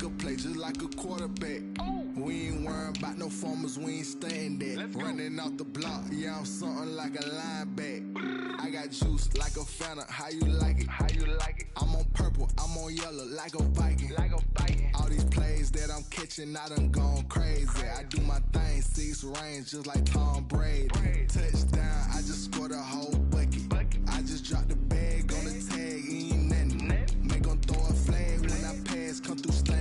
a play just like a quarterback. We ain't worrying about no formers, we ain't staying there. Running off the block, yeah, I'm something like a linebacker. I got juice like a Fanta, how you like it? How you like it? I'm on purple, I'm on yellow, like a Viking. Like a Viking. All these plays that I'm catching, I done gone crazy. I do my thing, 6 range, just like Tom Brady. Touchdown, I just scored a whole bucket. I just dropped the bag on the tag, ain't nothing. Make 'em throw a flag when I pass, come through stunning.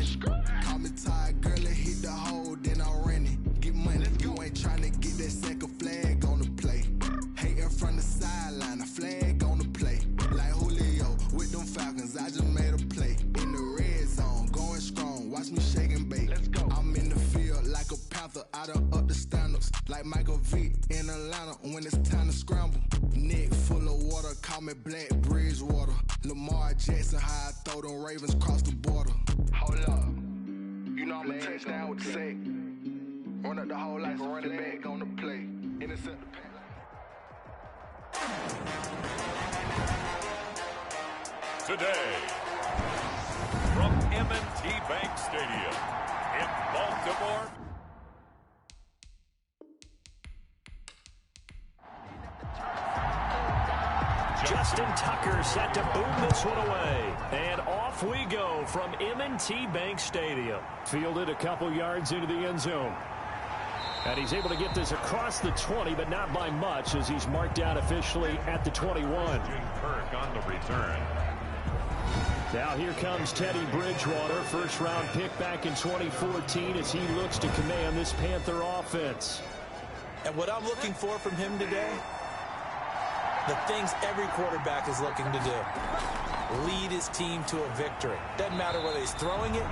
Call me tired, girl, it hit the hole, then I ran it. Get money, you ain't tryna get that second flag on the play. Hating from the sideline, a flag on the play. Like Julio with them Falcons, I just made a play. In the red zone, going strong, watch me shake and bake. I'm in the field like a panther, I done up the standards. Like Michael Vick in Atlanta when it's time to scramble. Neck full of water, call me Black Bridgewater. Lamar Jackson, how I throw them Ravens cross the border. Hold up, you know I'm a touchdown with the sack. Run up the whole like a running back on the play. Intercept the pass. Today, from M&T Bank Stadium in Baltimore. Justin Tucker set to boom this one away. And off we go from M&T Bank Stadium. Fielded a couple yards into the end zone. And he's able to get this across the 20, but not by much, as he's marked out officially at the 21. Kirk on the return. Now here comes Teddy Bridgewater, first-round pick back in 2014, as he looks to command this Panther offense. And what I'm looking for from him today, the things every quarterback is looking to do. Lead his team to a victory. Doesn't matter whether he's throwing it,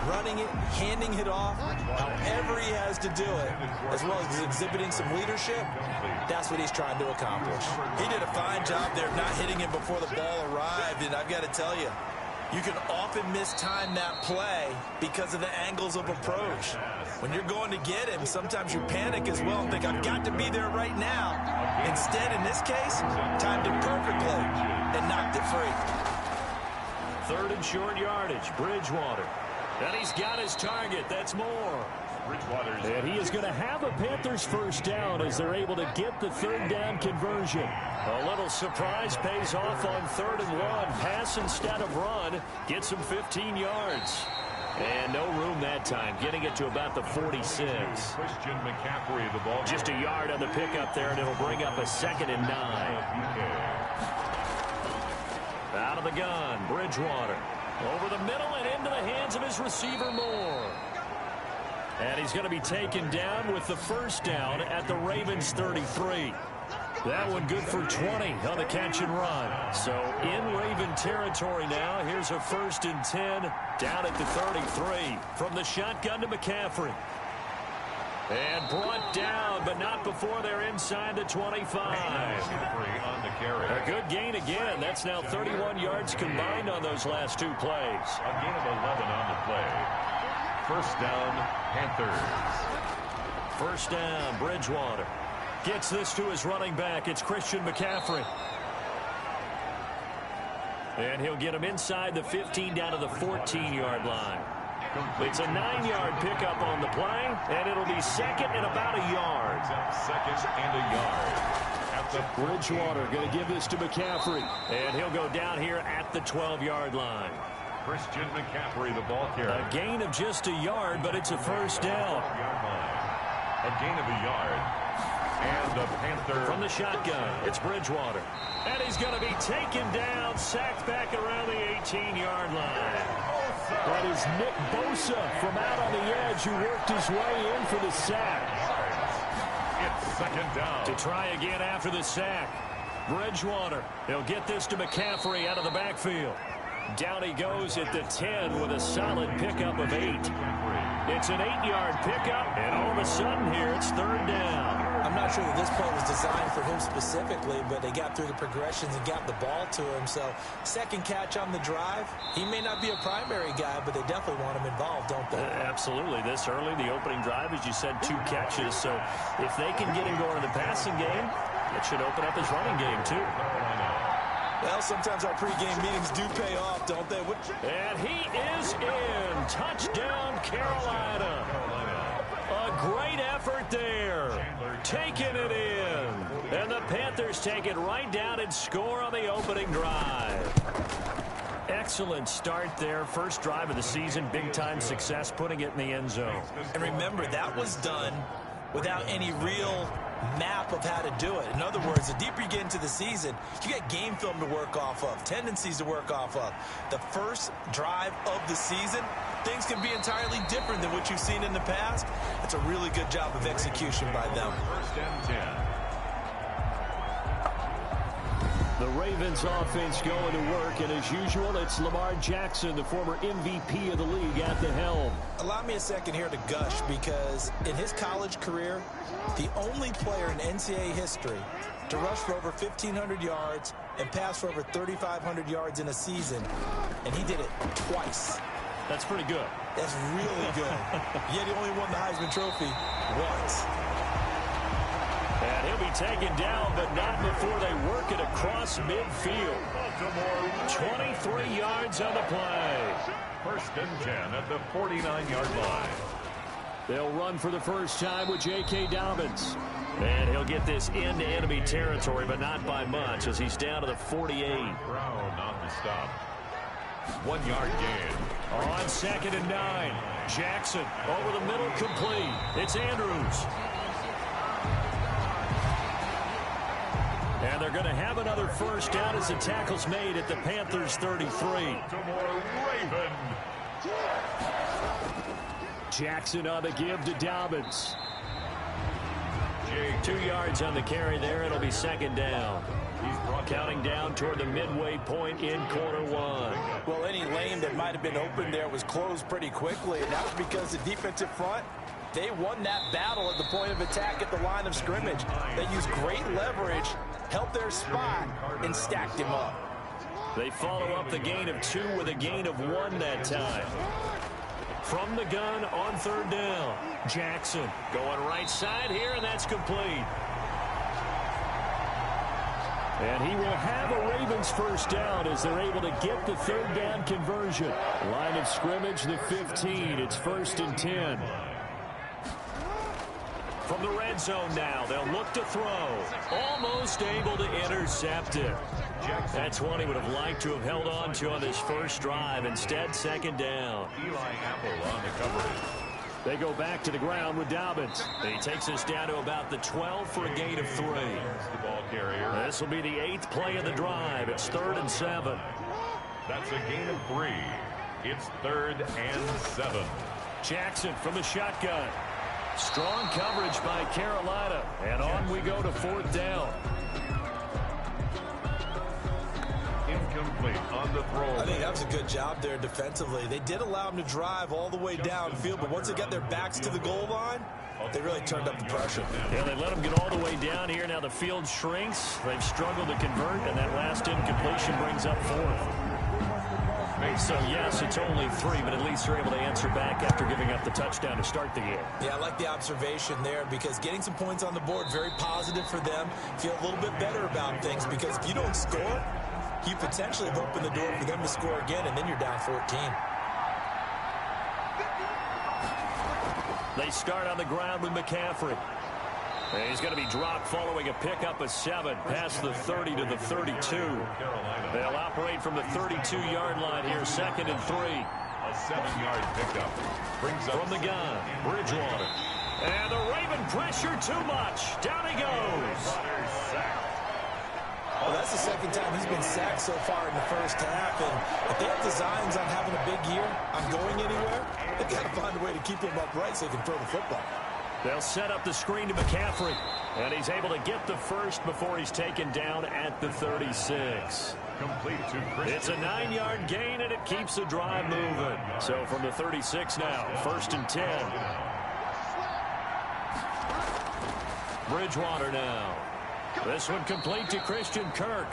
running it, handing it off, however he has to do it, as well as exhibiting some leadership, that's what he's trying to accomplish. He did a fine job there not hitting him before the ball arrived, and I've got to tell you, you can often mistime that play because of the angles of approach. When you're going to get him, sometimes you panic as well and think, I've got to be there right now. Instead, in this case, timed it perfectly and knocked it free. Third and short yardage, Bridgewater. And he's got his target. That's more. And he is going to have a Panthers first down as they're able to get the third down conversion. A little surprise pays off on 3rd and 1. Pass instead of run. Gets him 15 yards. And no room that time, getting it to about the 46. Christian McCaffrey, the ball. Just a yard on the pickup there, and it'll bring up a 2nd and 9. Out of the gun, Bridgewater. Over the middle and into the hands of his receiver, Moore. And he's going to be taken down with the first down at the Ravens 33. That one good for 20 on the catch and run. So in Raven territory now. Here's a 1st and 10 down at the 33. From the shotgun to McCaffrey. And brought down, but not before they're inside the 25. On the carry. A good gain again. That's now 31 yards combined on those last 2 plays. A gain of 11 on the play. First down, Panthers. First down, Bridgewater. Gets this to his running back. It's Christian McCaffrey. And he'll get him inside the 15 down to the 14-yard line. It's a 9-yard pickup on the play, and it'll be 2nd and about a yard. 2nd and a yard. Bridgewater going to give this to McCaffrey, and he'll go down here at the 12-yard line. Christian McCaffrey, the ball carrier. A gain of just a yard, but it's a first down. A gain of a yard. And the Panther. From the shotgun, it's Bridgewater. And he's going to be taken down, sacked back around the 18-yard line. That is Nick Bosa from out on the edge who worked his way in for the sack. It's 2nd down. To try again after the sack. Bridgewater. He'll get this to McCaffrey out of the backfield. Down he goes at the 10 with a solid pickup of 8. It's an 8-yard pickup, and all of a sudden here it's 3rd down. I'm not sure that this play was designed for him specifically, but they got through the progressions and got the ball to him. So, 2nd catch on the drive. He may not be a primary guy, but they definitely want him involved, don't they? Absolutely. This early, the opening drive, as you said, 2 catches. So, if they can get him going in the passing game, it should open up his running game, too. Well, sometimes our pregame meetings do pay off, don't they? And he is in. Touchdown, Carolina. A great effort there. Taking it in. And the Panthers take it right down and score on the opening drive. Excellent start there. First drive of the season. Big-time success putting it in the end zone. And remember, that was done without any real map of how to do it. In other words, the deeper you get into the season, you get game film to work off of, tendencies to work off of. The first drive of the season, things can be entirely different than what you've seen in the past. It's a really good job of execution by them. First and 10. The Ravens offense going to work, and as usual, it's Lamar Jackson, the former MVP of the league, at the helm. Allow me a second here to gush, because in his college career, the only player in NCAA history to rush for over 1,500 yards and pass for over 3,500 yards in a season, and he did it twice. That's pretty good. That's really good. Yet he only won the Heisman Trophy once. And he'll be taken down, but not before they work it across midfield. 23 yards on the play. First and 10 at the 49-yard line. They'll run for the first time with J.K. Dobbins. And he'll get this into enemy territory, but not by much, as he's down to the 48. Brown on the stop. 1 yard gain. On 2nd and 9. Jackson over the middle, complete. It's Andrews. And they're going to have another first down as the tackle's made at the Panthers' 33. Raven. Jackson on the give to Dobbins. 2 yards on the carry there. It'll be 2nd down. Counting down toward the midway point in quarter one. Well, any lane that might have been open there was closed pretty quickly, and that was because the defensive front, they won that battle at the point of attack at the line of scrimmage. They used great leverage, held their spot, and stacked him up. They follow up the gain of 2 with a gain of 1 that time. From the gun on 3rd down. Jackson going right side here, and that's complete. And he will have a Ravens first down as they're able to get the 3rd down conversion. Line of scrimmage, the 15. It's 1st and 10. From the red zone now, they'll look to throw. Almost able to intercept it. That's one he would have liked to have held on to on this first drive. Instead, 2nd down. Eli Apple on the coverage. They go back to the ground with Dobbins. He takes us down to about the 12 for a gain of 3. The ball carrier. This will be the 8th play of the drive. It's 3rd and 7. That's a gain of 3. It's 3rd and 7. Jackson from the shotgun. Strong coverage by Carolina. And on we go to 4th down. Incomplete on the throw. I think that was a good job there defensively. They did allow him to drive all the way downfield, but once they got their backs to the goal line, they really turned up the pressure. Yeah, they let him get all the way down here. Now the field shrinks. They've struggled to convert, and that last incompletion brings up 4th. So, yes, it's only 3, but at least they're able to answer back after giving up the touchdown to start the game. Yeah, I like the observation there, because getting some points on the board, very positive for them. Feel a little bit better about things, because if you don't score, you potentially have opened the door for them to score again, and then you're down 14. They start on the ground with McCaffrey. And he's going to be dropped following a pickup of 7 past the 30 to the 32. They'll operate from the 32-yard line here, 2nd and 3. A 7-yard pickup. Brings up from the gun, Bridgewater. And the Raven pressure too much. Down he goes. Well, that's the 2nd time he's been sacked so far in the first half. And if they have designs on having a big year, on going anywhere, they've got to find a way to keep him upright so they can throw the football. They'll set up the screen to McCaffrey. And he's able to get the first before he's taken down at the 36. Complete to Christian. It's a 9-yard gain, and it keeps the drive moving. So from the 36 now, 1st and 10. Bridgewater now. This one complete to Christian Kirk.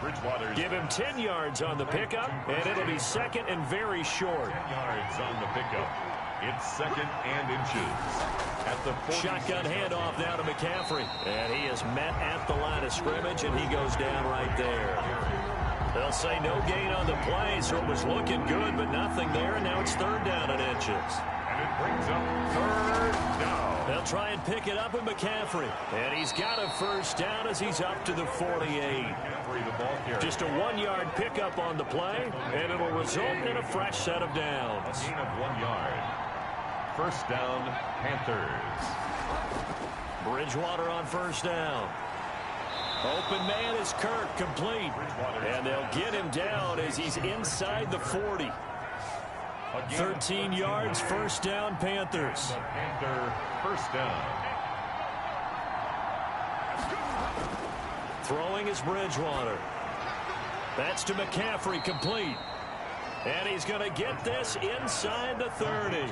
Bridgewater. Give him 10 yards on the pickup, and it'll be 2nd and very short. 10 yards on the pickup. It's 2nd and inches. at the 40. Shotgun handoff now to McCaffrey. And he is met at the line of scrimmage, and he goes down right there. They'll say no gain on the play, so it was looking good, but nothing there, and now it's 3rd down and inches. And it brings up 3rd down. They'll try and pick it up with McCaffrey. And he's got a 1st down as he's up to the 48. Just a 1-yard pickup on the play, and it'll result in a fresh set of downs. A gain of 1 yard. 1st down, Panthers. Bridgewater on 1st down. Open man is Kirk, complete. And they'll get him down as he's inside the 40. 13 yards, 1st down, Panthers. Panther 1st down. Throwing is Bridgewater. That's to McCaffrey, complete. And he's going to get this inside the 30.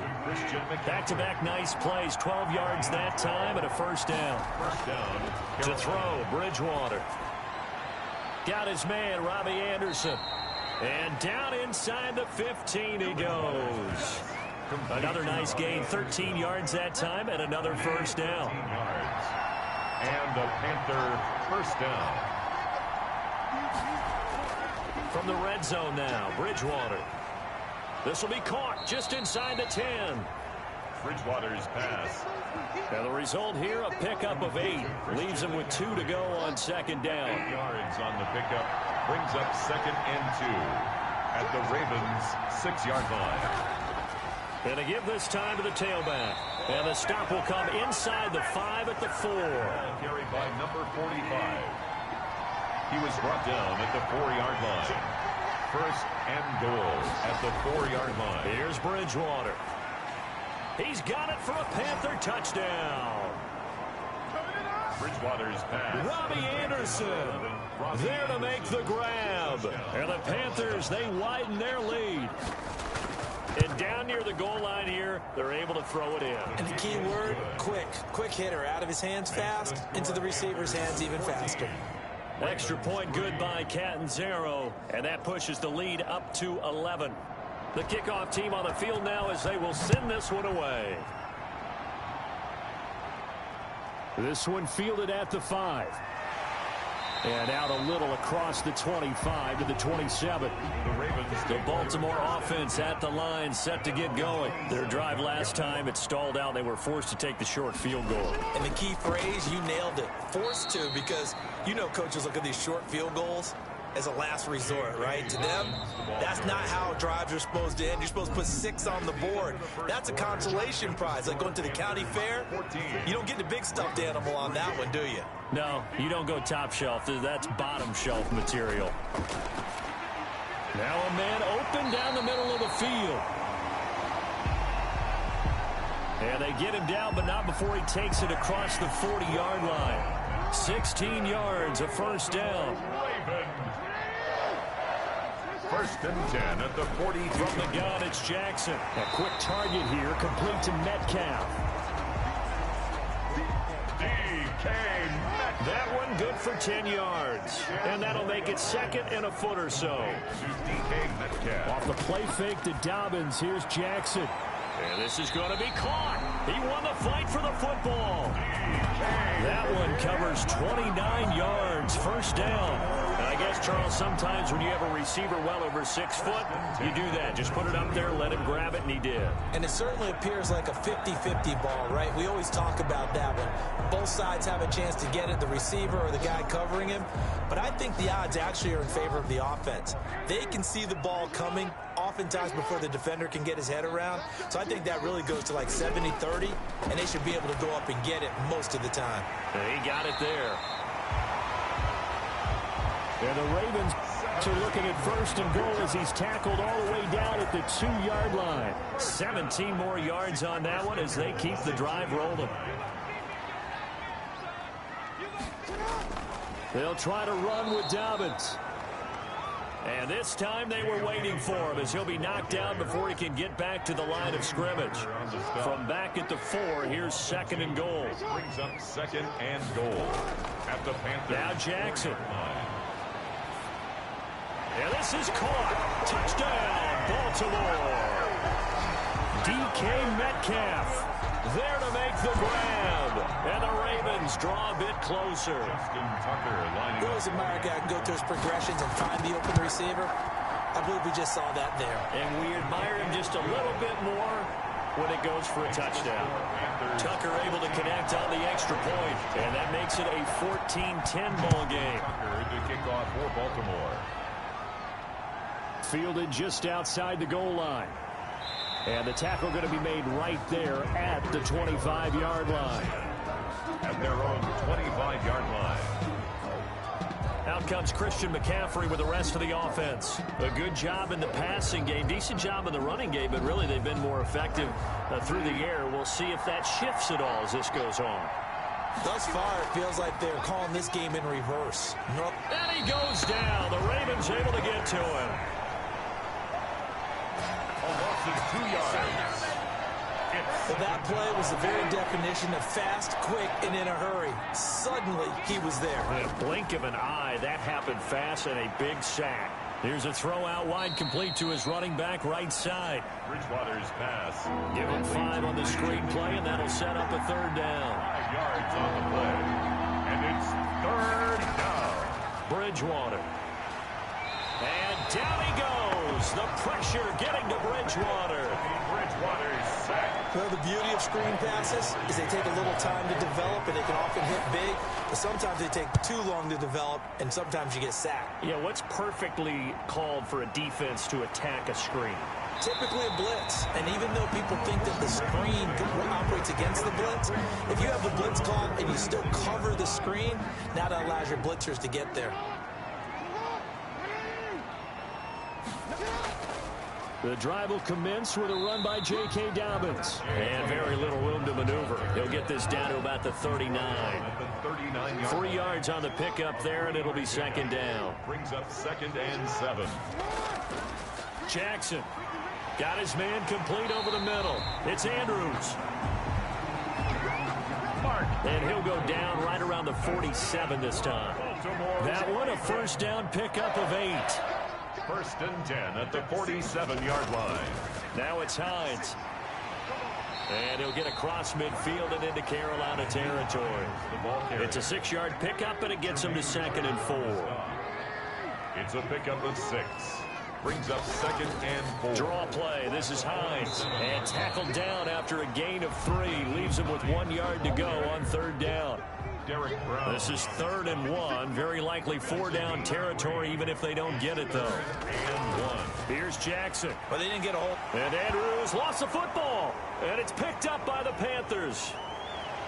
Back-to-back nice plays, 12 yards that time and a 1st down. 1st down. To throw, Bridgewater. Got his man, Robbie Anderson. And down inside the 15 he goes. Another nice gain, 13 yards that time and another 1st down. And the Panther 1st down. From the red zone now, Bridgewater. This will be caught just inside the 10. Bridgewater's pass. And the result here, a pickup of 8. Leaves him with 2 to go on 2nd down. 8 yards on the pickup. Brings up 2nd and 2 at the Ravens' 6-yard line. And to give this time to the tailback. And the stop will come inside the 5 at the 4. Carried by number 45. He was brought down at the 4-yard line. 1st and goal at the 4-yard line. Here's Bridgewater. He's got it for a Panther touchdown. Bridgewater's pass. Robbie Anderson there to make the grab. And the Panthers, they widen their lead. And down near the goal line here, they're able to throw it in. And the key word, quick. Quick hitter. Out of his hands fast, into the receiver's hands even faster. Extra point good by Catanzaro. And that pushes the lead up to 11. The kickoff team on the field now as they will send this one away. This one fielded at the 5. And out a little across the 25 to the 27. The Baltimore offense at the line set to get going. Their drive last time, it stalled out. They were forced to take the short field goal. And the key phrase, you nailed it. Forced to, because you know coaches look at these short field goals as a last resort, right? To them, that's not how drives are supposed to end. You're supposed to put 6 on the board. That's a consolation prize. Like going to the county fair, you don't get the big stuffed animal on that one, do you? No, you don't go top shelf. That's bottom shelf material. Now a man open down the middle of the field. And they get him down, but not before he takes it across the 40-yard line. 16 yards, a 1st down. 1st and 10 at the 40. From the gun, it's Jackson. A quick target here, complete to Metcalf. That one good for 10 yards. And that'll make it 2nd and a foot or so. Off the play fake to Dobbins, here's Jackson. And this is going to be caught. He won the fight for the football. That one covers 29 yards, 1st down. And I guess, Charles, sometimes when you have a receiver well over 6 foot, you do that. Just put it up there, let him grab it, and he did. And it certainly appears like a 50-50 ball, right? We always talk about that one. Both sides have a chance to get it, the receiver or the guy covering him. But I think the odds actually are in favor of the offense. They can see the ball coming oftentimes before the defender can get his head around. So I think that really goes to like 70-30, and they should be able to go up and get it most of the time. And he got it there. And the Ravens are looking at 1st and goal as he's tackled all the way down at the 2-yard line. 17 more yards on that one as they keep the drive rolling. They'll try to run with Dobbins. And this time they were waiting for him as he'll be knocked down before he can get back to the line of scrimmage. From back at the 4, here's 2nd and goal. Brings up 2nd and goal at the Panthers. Now Jackson. And this is caught. Touchdown, Baltimore. DK Metcalf. there to make the grab. And the Ravens draw a bit closer. You always admire a guy who can go to his progressions and find the open receiver. I believe we just saw that there. And we admire him just a little bit more when it goes for a touchdown. Tucker able to connect on the extra point, and that makes it a 14-10 ball game. Tucker to kick off for Baltimore. Fielded just outside the goal line. And the tackle going to be made right there at the 25-yard line. At their own 25-yard line. Out comes Christian McCaffrey with the rest of the offense. A good job in the passing game, decent job in the running game, but really they've been more effective through the air. We'll see if that shifts at all as this goes on. Thus far, it feels like they're calling this game in reverse. Nope. And he goes down. The Ravens able to get to him. A loss of 2 yards. Well, that play was the very definition of fast, quick, and in a hurry. Suddenly, he was there. In a blink of an eye, that happened fast and a big sack. Here's a throw out wide, complete to his running back right side. Bridgewater's pass. Give him 5 on the screen play, and that'll set up a 3rd down. 5 yards on the play. And it's 3rd down. Bridgewater. And down he goes. The pressure getting to Bridgewater. Bridgewater's sack. Well, the beauty of screen passes is they take a little time to develop, and they can often hit big. But sometimes they take too long to develop, and sometimes you get sacked. Yeah, what's perfectly called for a defense to attack a screen? Typically a blitz, and even though people think that the screen operates against the blitz, if you have the blitz called and you still cover the screen, now that allows your blitzers to get there. The drive will commence with a run by J.K. Dobbins. And very little room to maneuver. He'll get this down to about the 39. 3 yards on the pickup there, and it'll be 2nd down. Brings up 2nd and 7. Jackson got his man complete over the middle. It's Andrews. And he'll go down right around the 47 this time. That one a 1st down pickup of 8. 1st and 10 at the 47-yard line. Now it's Hines. And he'll get across midfield and into Carolina territory. It's a 6-yard pickup, and it gets him to 2nd and 4. It's a pickup of 6. Brings up 2nd and 4. Draw play. This is Hines. And tackled down after a gain of 3. Leaves him with 1 yard to go on 3rd down. This is 3rd and 1. Very likely 4-down territory, even if they don't get it, though. And 1. Here's Jackson. But they didn't get a hold. And Andrews lost the football. And it's picked up by the Panthers.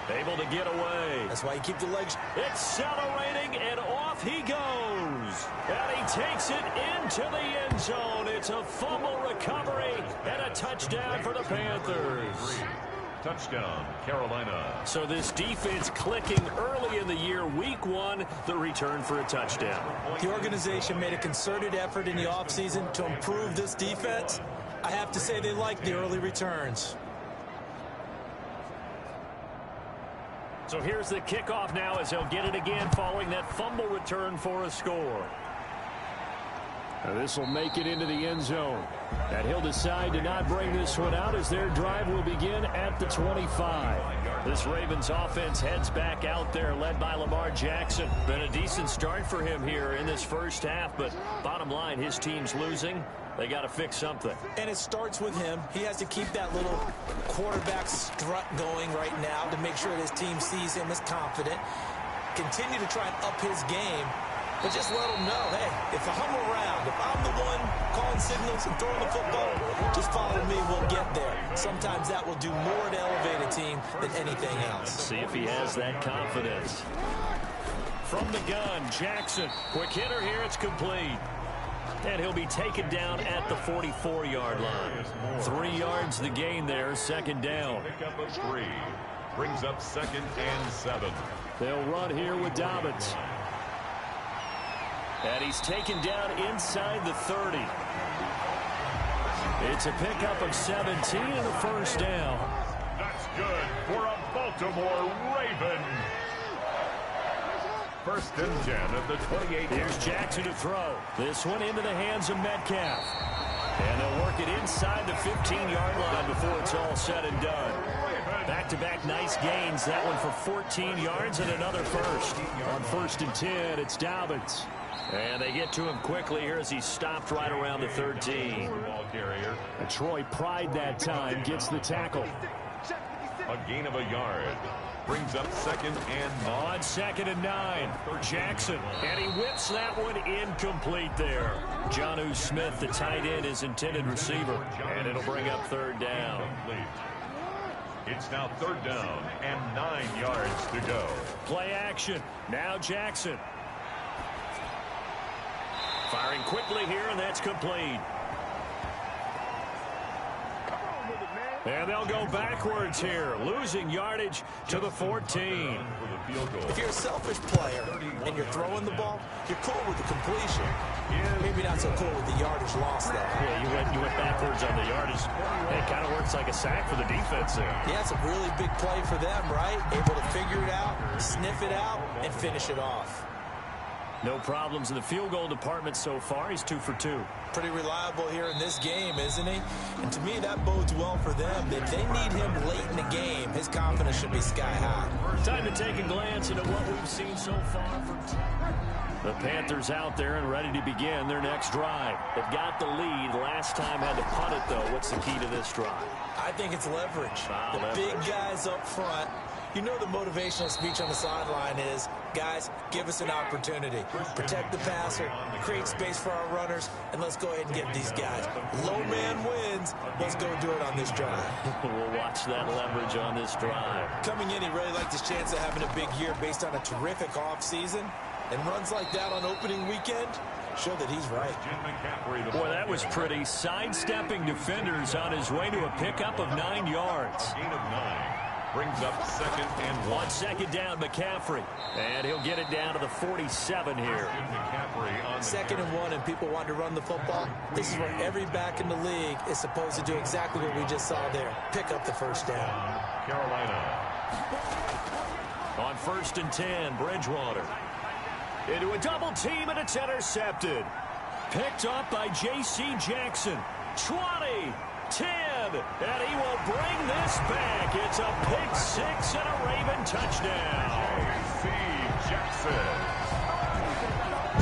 Able to get away. That's why you keep the legs. Accelerating, and off he goes. And he takes it into the end zone. It's a fumble recovery and a touchdown for the Panthers. Touchdown, Carolina. So this defense clicking early in the year. Week 1, the return for a touchdown. The organization made a concerted effort in the offseason to improve this defense. I have to say they like the early returns. So here's the kickoff now as he'll get it again following that fumble return for a score. This will make it into the end zone. And he'll decide to not bring this one out as their drive will begin at the 25. This Ravens offense heads back out there, led by Lamar Jackson. Been a decent start for him here in this first half, but bottom line, his team's losing. They got to fix something. And it starts with him. He has to keep that little quarterback strut going right now to make sure that his team sees him as confident. Continue to try and up his game. But just let them know, hey, if I hum around, if I'm the one calling signals and throwing the football, just follow me, we'll get there. Sometimes that will do more to elevate a team than anything else. See if he has that confidence. From the gun, Jackson. Quick hitter here, it's complete. And he'll be taken down at the 44-yard line. 3 yards the gain there, 2nd down. Pickup of 3. Brings up 2nd and 7. They'll run here with Dobbins. And he's taken down inside the 30. It's a pickup of 17 and a 1st down. That's good for a Baltimore Raven. 1st and 10 at the 28. Here's Jackson to throw. This one into the hands of Metcalf. And they'll work it inside the 15-yard line before it's all said and done. Back-to-back nice gains. That one for 14 yards and another first. On 1st and 10, it's Dobbins. And they get to him quickly here as he stopped right around the 13. A Troy Pride that time gets the tackle. A gain of a yard. Brings up 2nd and 9. On 2nd and 9, Jackson. And he whips that one incomplete there. Jonnu Smith, the tight end, his intended receiver. And it'll bring up 3rd down. It's now 3rd down and 9 yards to go. Play action. Now Jackson. Firing quickly here, and that's complete. And they'll go backwards here, losing yardage to the 14. If you're a selfish player and you're throwing the ball, you're cool with the completion. Maybe not so cool with the yardage loss, though. Yeah, you went backwards on the yardage. It kind of works like a sack for the defense there. Yeah, it's a really big play for them, right? Able to figure it out, sniff it out, and finish it off. No problems in the field goal department so far. He's 2 for 2. Pretty reliable here in this game, isn't he? And to me, that bodes well for them. If they need him late in the game, his confidence should be sky high. Time to take a glance into what we've seen so far from the Panthers out there and ready to begin their next drive. They've got the lead. Last time had to punt it, though. What's the key to this drive? I think it's leverage. The big guys up front. You know the motivational speech on the sideline is, guys, give us an opportunity. Protect the passer, create space for our runners, and let's go ahead and get these guys. Low man wins. Let's go do it on this drive. We'll watch that leverage on this drive. Coming in, he really liked his chance of having a big year based on a terrific offseason. And runs like that on opening weekend show that he's right. Boy, that was pretty. Sidestepping defenders on his way to a pickup of 9 yards. A gain of 9. Brings up 2nd and 1. On 2nd down, McCaffrey. And he'll get it down to the 47 here. 2nd and 1, and people want to run the football. This is where every back in the league is supposed to do exactly what we just saw there. Pick up the 1st down. Carolina. On 1st and 10, Bridgewater. Into a double team, and it's intercepted. Picked up by J.C. Jackson. 20, 10, and he will bring this back. It's a pick 6 and a Raven touchdown. J.C. Jackson.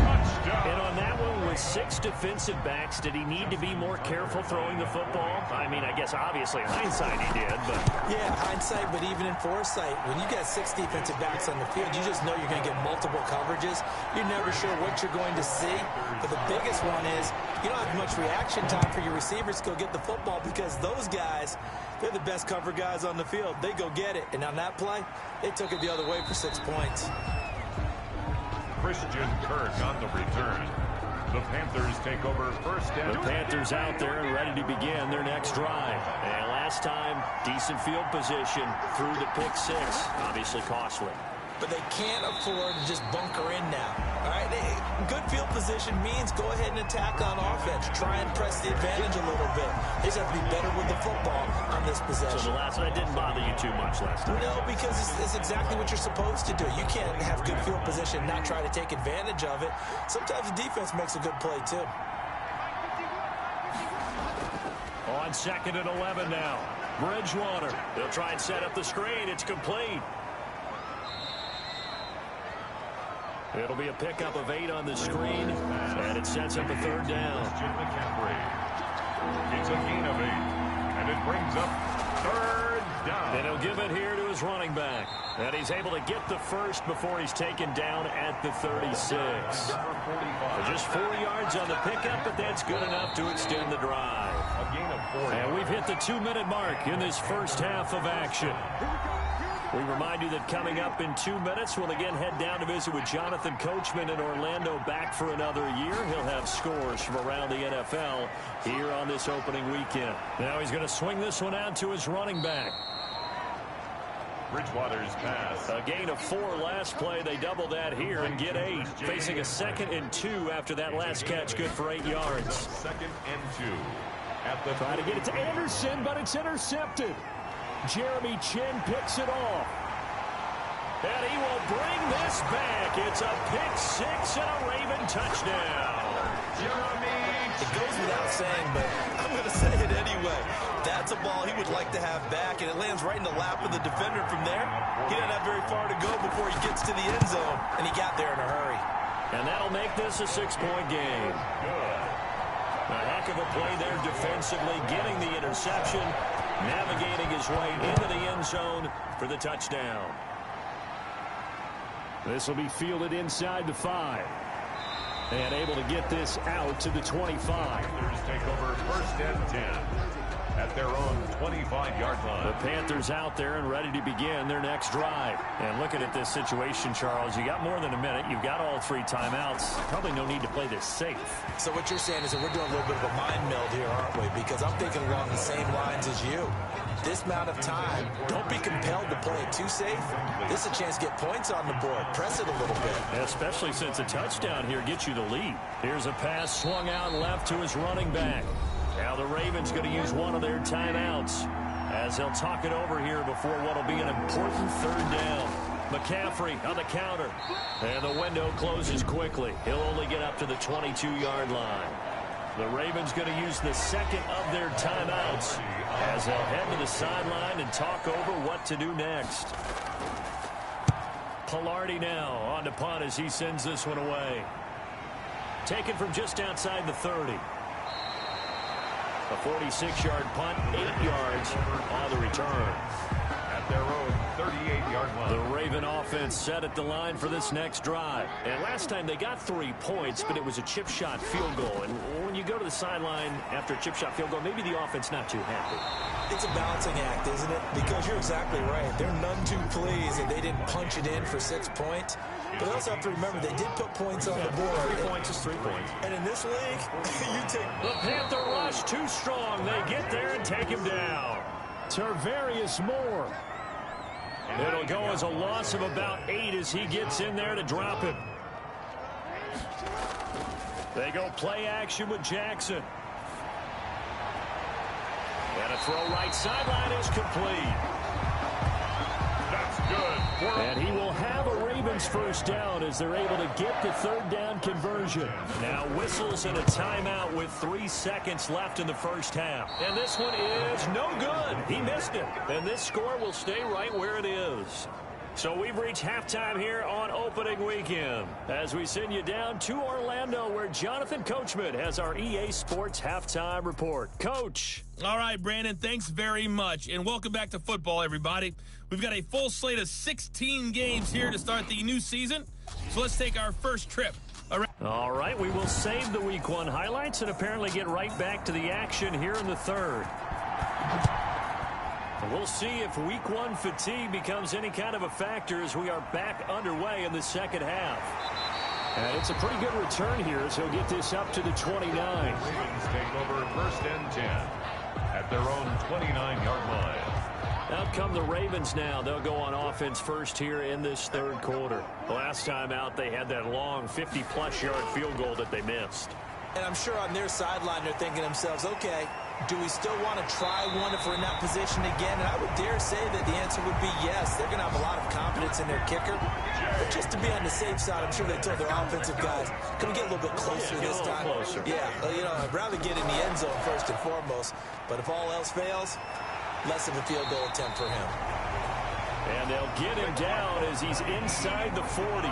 Touchdown. And on that one, with 6 defensive backs, did he need to be more careful throwing the football? I mean, I guess obviously in hindsight he did, but... Yeah, hindsight, but even in foresight, when you got 6 defensive backs on the field, you just know you're going to get multiple coverages. You're never sure what you're going to see. But the biggest one is you don't have much reaction time for your receivers to go get the football because those guys, they're the best cover guys on the field. They go get it. And on that play, they took it the other way for 6 points. Christian Kirk on the return. The Panthers take over 1st down. The Panthers out there and ready to begin their next drive. And last time, decent field position through the pick 6. Obviously costly. But they can't afford to just bunker in now. All right, good field position means go ahead and attack on offense. Try and press the advantage a little bit. They just have to be better with the football on this possession. So the last one, that didn't bother you too much last time? No, because it's exactly what you're supposed to do. You can't have good field position and not try to take advantage of it. Sometimes the defense makes a good play, too. On 2nd and 11 now. Bridgewater. They'll try and set up the screen. It's complete. It'll be a pickup of 8 on the screen, and it sets up a 3rd down. It's a gain of 8, and it brings up 3rd down. And he'll give it here to his running back. And he's able to get the first before he's taken down at the 36. Just 4 yards on the pickup, but that's good enough to extend the drive. A gain of 4. And we've hit the 2-minute mark in this first half of action. We remind you that coming up in 2 minutes, we'll again head down to visit with Jonathan Coachman in Orlando, back for another year. He'll have scores from around the NFL here on this opening weekend. Now he's going to swing this one out to his running back. Bridgewater's pass. A gain of 4 last play. They double that here and get 8. Facing a 2nd and 2 after that last catch, good for 8 yards. 2nd and 2. At the Try to get it to Anderson, but it's intercepted. Jeremy Chin picks it off. And he will bring this back. It's a pick 6 and a Raven touchdown. Jeremy It goes without saying, but I'm going to say it anyway. That's a ball he would like to have back, and it lands right in the lap of the defender from there. He doesn't have very far to go before he gets to the end zone, and he got there in a hurry. And that'll make this a 6-point game. A heck of a play there defensively, getting the interception, navigating his way into the end zone for the touchdown. This will be fielded inside the 5. And able to get this out to the 25. Panthers take over 1st and 10 at their own 25-yard line. The Panthers out there and ready to begin their next drive. And looking at this situation, Charles, you got more than a minute. You've got all 3 timeouts. Probably no need to play this safe. So what you're saying is that we're doing a little bit of a mind meld here, aren't we? Because I'm thinking along the same lines as you. This amount of time, don't be compelled to play it too safe. This is a chance to get points on the board. Press it a little bit. Especially since a touchdown here gets you the lead. Here's a pass swung out left to his running back. Now the Ravens going to use one of their timeouts as they'll talk it over here before what will be an important 3rd down. McCaffrey on the counter. And the window closes quickly. He'll only get up to the 22-yard line. The Ravens going to use the 2nd of their timeouts as they'll head to the sideline and talk over what to do next. Pilardi now on to punt as he sends this one away. Taken from just outside the 30. A 46-yard punt, 8 yards on the return. At their own 38-yard line. The Raven offense set at the line for this next drive. And last time they got 3 points, but it was a chip shot field goal. And when you go to the sideline after a chip shot field goal, maybe the offense not too happy. It's a balancing act, isn't it? Because you're exactly right. They're none too pleased that they didn't punch it in for 6 points. But I also have to remember they did put points on the board. 3 points is 3 points. And in this league, you take... The Panther rush too strong. They get there and take him down. Tarvarius Moore. It'll go as a loss of about 8 as he gets in there to drop him. They go play action with Jackson. And a throw right sideline is complete. That's good. And he will have a Ravens 1st down as they're able to get the 3rd down conversion. Now whistles and a timeout with 3 seconds left in the 1st half. And this one is no good. He missed it. And this score will stay right where it is. So we've reached halftime here on opening weekend as we send you down to Orlando where Jonathan Coachman has our EA Sports halftime report. Coach. All right, Brandon, thanks very much. And welcome back to football, everybody. We've got a full slate of 16 games here to start the new season. So let's take our first trip around. All right, we will save the Week 1 highlights and apparently get right back to the action here in the 3rd. We'll see if Week 1 fatigue becomes any kind of a factor as we are back underway in the 2nd half. And it's a pretty good return here as he'll get this up to the 29. Ravens take over 1st and 10 at their own 29-yard line. Out come the Ravens now. They'll go on offense first here in this 3rd quarter. Last time out, they had that long 50-plus yard field goal that they missed. And I'm sure on their sideline they're thinking to themselves, okay, do we still want to try one if we're in that position again? And I would dare say that the answer would be yes. They're going to have a lot of confidence in their kicker. But just to be on the safe side, I'm sure they told their offensive guys, can we get a little bit closer this time? Closer. Yeah, you know, I'd rather get in the end zone first and foremost. But if all else fails, less of a field goal attempt for him. And they'll get him down as he's inside the 40.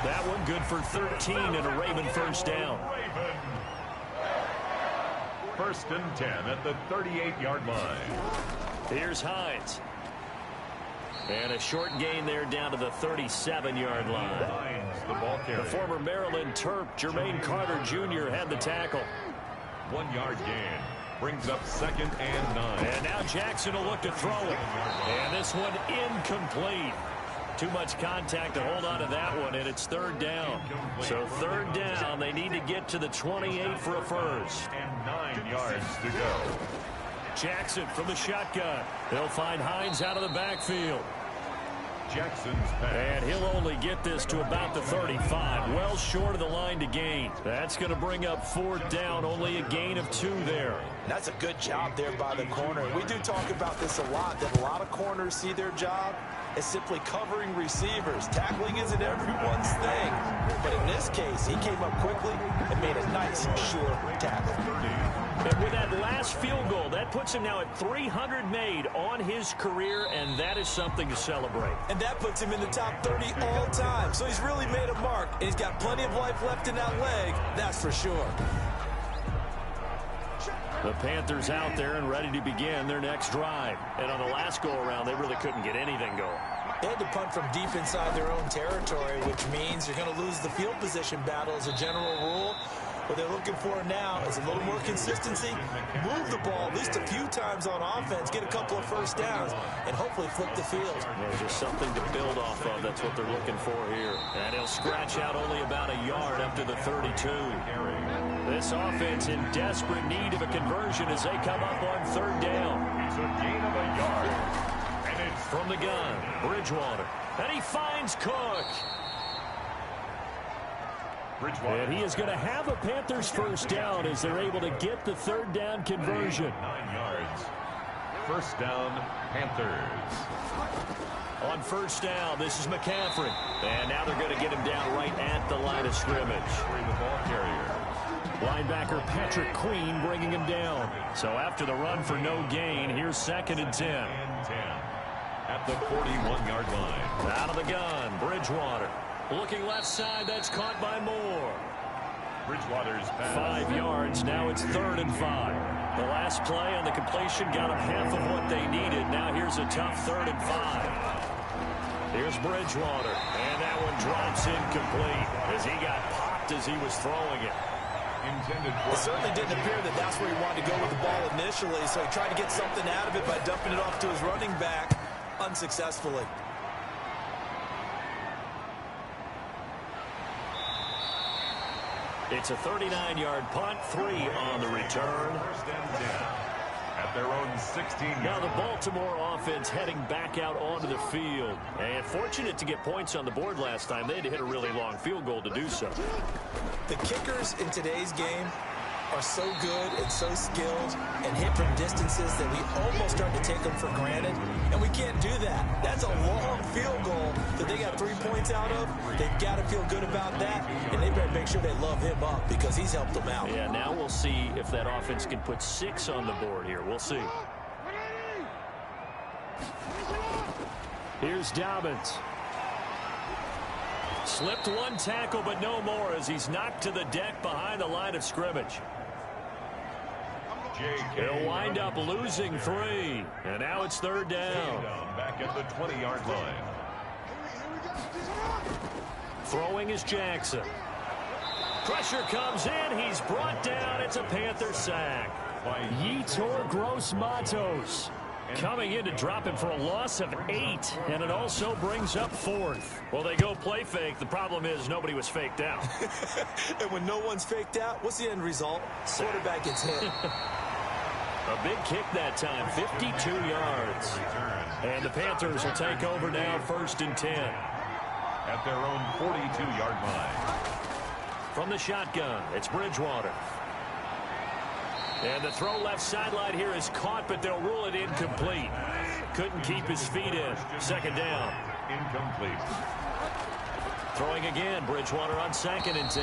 That one good for 13 and a Raven 1st down. 1st and 10 at the 38-yard line. Here's Hines. And a short gain there down to the 37-yard line. Hines, the ball carrier. The former Maryland Terp, Jermaine Carter Jr. had the tackle. 1-yard gain. Brings up 2nd and 9. And now Jackson will look to throw it. And this one incomplete. Too much contact to hold on to that one, and it's 3rd down. So 3rd down, they need to get to the 28 for a first. And 9 yards to go. Jackson from the shotgun. They'll find Hines out of the backfield. Jackson's pass. And he'll only get this to about the 35, well short of the line to gain. That's going to bring up 4th down, only a gain of 2 there. That's a good job there by the corner. We do talk about this a lot, that a lot of corners see their job as simply covering receivers. Tackling isn't everyone's thing. But in this case, he came up quickly and made a nice, sure tackle. And with that last field goal, that puts him now at 300 made on his career, and that is something to celebrate. And that puts him in the top 30 all time. So he's really made a mark, and he's got plenty of life left in that leg, that's for sure. The Panthers out there and ready to begin their next drive. And on the last go-around, they really couldn't get anything going. They had to punt from deep inside their own territory, which means you're going to lose the field position battle as a general rule. What they're looking for now is a little more consistency, move the ball at least a few times on offense, get a couple of first downs, and hopefully flip the field. There's just something to build off of. That's what they're looking for here. And he'll scratch out only about a yard up to the 32. This offense in desperate need of a conversion as they come up on 3rd down. It's a gain of a yard. And it's from the gun, Bridgewater. And he finds Cook. And he is going to have a Panthers first down as they're able to get the 3rd down conversion. 9 yards. First down, Panthers. On first down, this is McCaffrey. And now they're going to get him down right at the line of scrimmage. The ball carrier. Linebacker Patrick Queen bringing him down. So after the run for no gain, here's 2nd and 10. At the 41-yard line. Out of the gun, Bridgewater. Looking left side, that's caught by Moore. Bridgewater's pass. 5 yards, now it's 3rd and 5. The last play on the completion got them half of what they needed. Now here's a tough 3rd and 5. Here's Bridgewater, and that one drops incomplete as he got popped as he was throwing it. It certainly didn't appear that that's where he wanted to go with the ball initially, so he tried to get something out of it by dumping it off to his running back unsuccessfully. It's a 39-yard punt, 3 on the return. First and 10 at their own 16-yard. Now the Baltimore offense heading back out onto the field. And fortunate to get points on the board last time. They had to hit a really long field goal to do so. The kickers in today's game are so good and so skilled and hit from distances that we almost start to take them for granted. And we can't do that. That's a long field goal that they got 3 points out of. They've got to feel good about that. And they better make sure they love him up because he's helped them out. Yeah, now we'll see if that offense can put 6 on the board here. We'll see. Here's Dobbins. Slipped 1 tackle, but no more as he's knocked to the deck behind the line of scrimmage. He'll wind up losing 3. And now it's 3rd down. Back at the 20-yard line. Throwing is Jackson. Pressure comes in. He's brought down. It's a Panther sack. Yetur Gross-Matos coming in to drop him for a loss of 8, and it also brings up 4th. Well, they go play fake. The problem is nobody was faked out. And when no one's faked out, what's the end result? Quarterback gets hit. A big kick that time, 52 yards. And the Panthers will take over now, 1st and 10. At their own 42-yard line. From the shotgun, it's Bridgewater. And the throw left sideline here is caught, but they'll rule it incomplete. Couldn't keep his feet in. 2nd down. Incomplete. Throwing again, Bridgewater on 2nd and 10.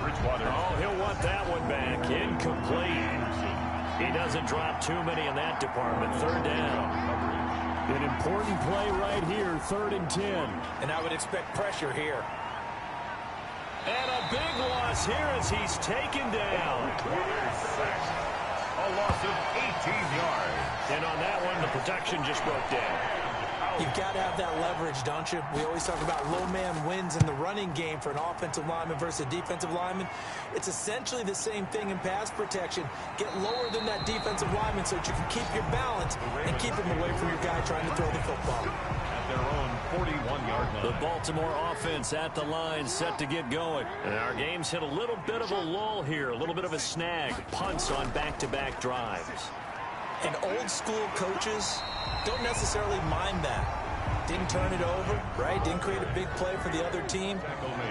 Bridgewater. Oh, he'll want that one back. Incomplete. He doesn't drop too many in that department. 3rd down. An important play right here, 3rd and 10. And I would expect pressure here. And a big loss here as he's taken down. A loss of 18 yards. And on that one, the protection just broke down. You've got to have that leverage, don't you? We always talk about low man wins in the running game for an offensive lineman versus a defensive lineman. It's essentially the same thing in pass protection. Get lower than that defensive lineman so that you can keep your balance and keep him away from your guy trying to throw the football. At their own 41-yard line. The Baltimore offense at the line, set to get going. And our game's hit a little bit of a lull here, a little bit of a snag. Punts on back-to-back drives. And old-school coaches don't necessarily mind that. Didn't turn it over, right? Didn't create a big play for the other team.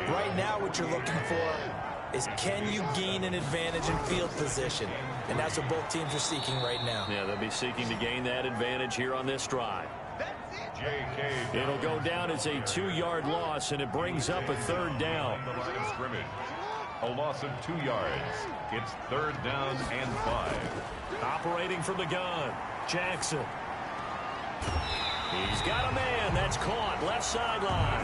Right now, what you're looking for is, can you gain an advantage in field position? And that's what both teams are seeking right now. Yeah, they'll be seeking to gain that advantage here on this drive. It'll go down as a 2-yard loss, and it brings up a third down. The line of scrimmage. A loss of 2 yards. It's third down and 5. Operating from the gun, Jackson. He's got a man. That's caught. Left sideline.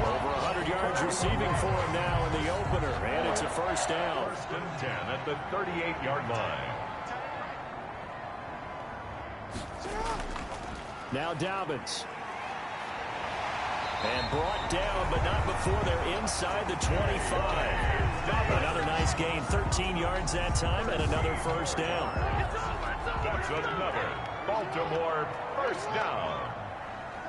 Over 100 yards receiving for him now in the opener. And it's a first down. First and 10 at the 38-yard line. Now Dobbins. And brought down, but not before they're inside the 25. Another nice gain. 13 yards that time and another first down. That's another Baltimore first down.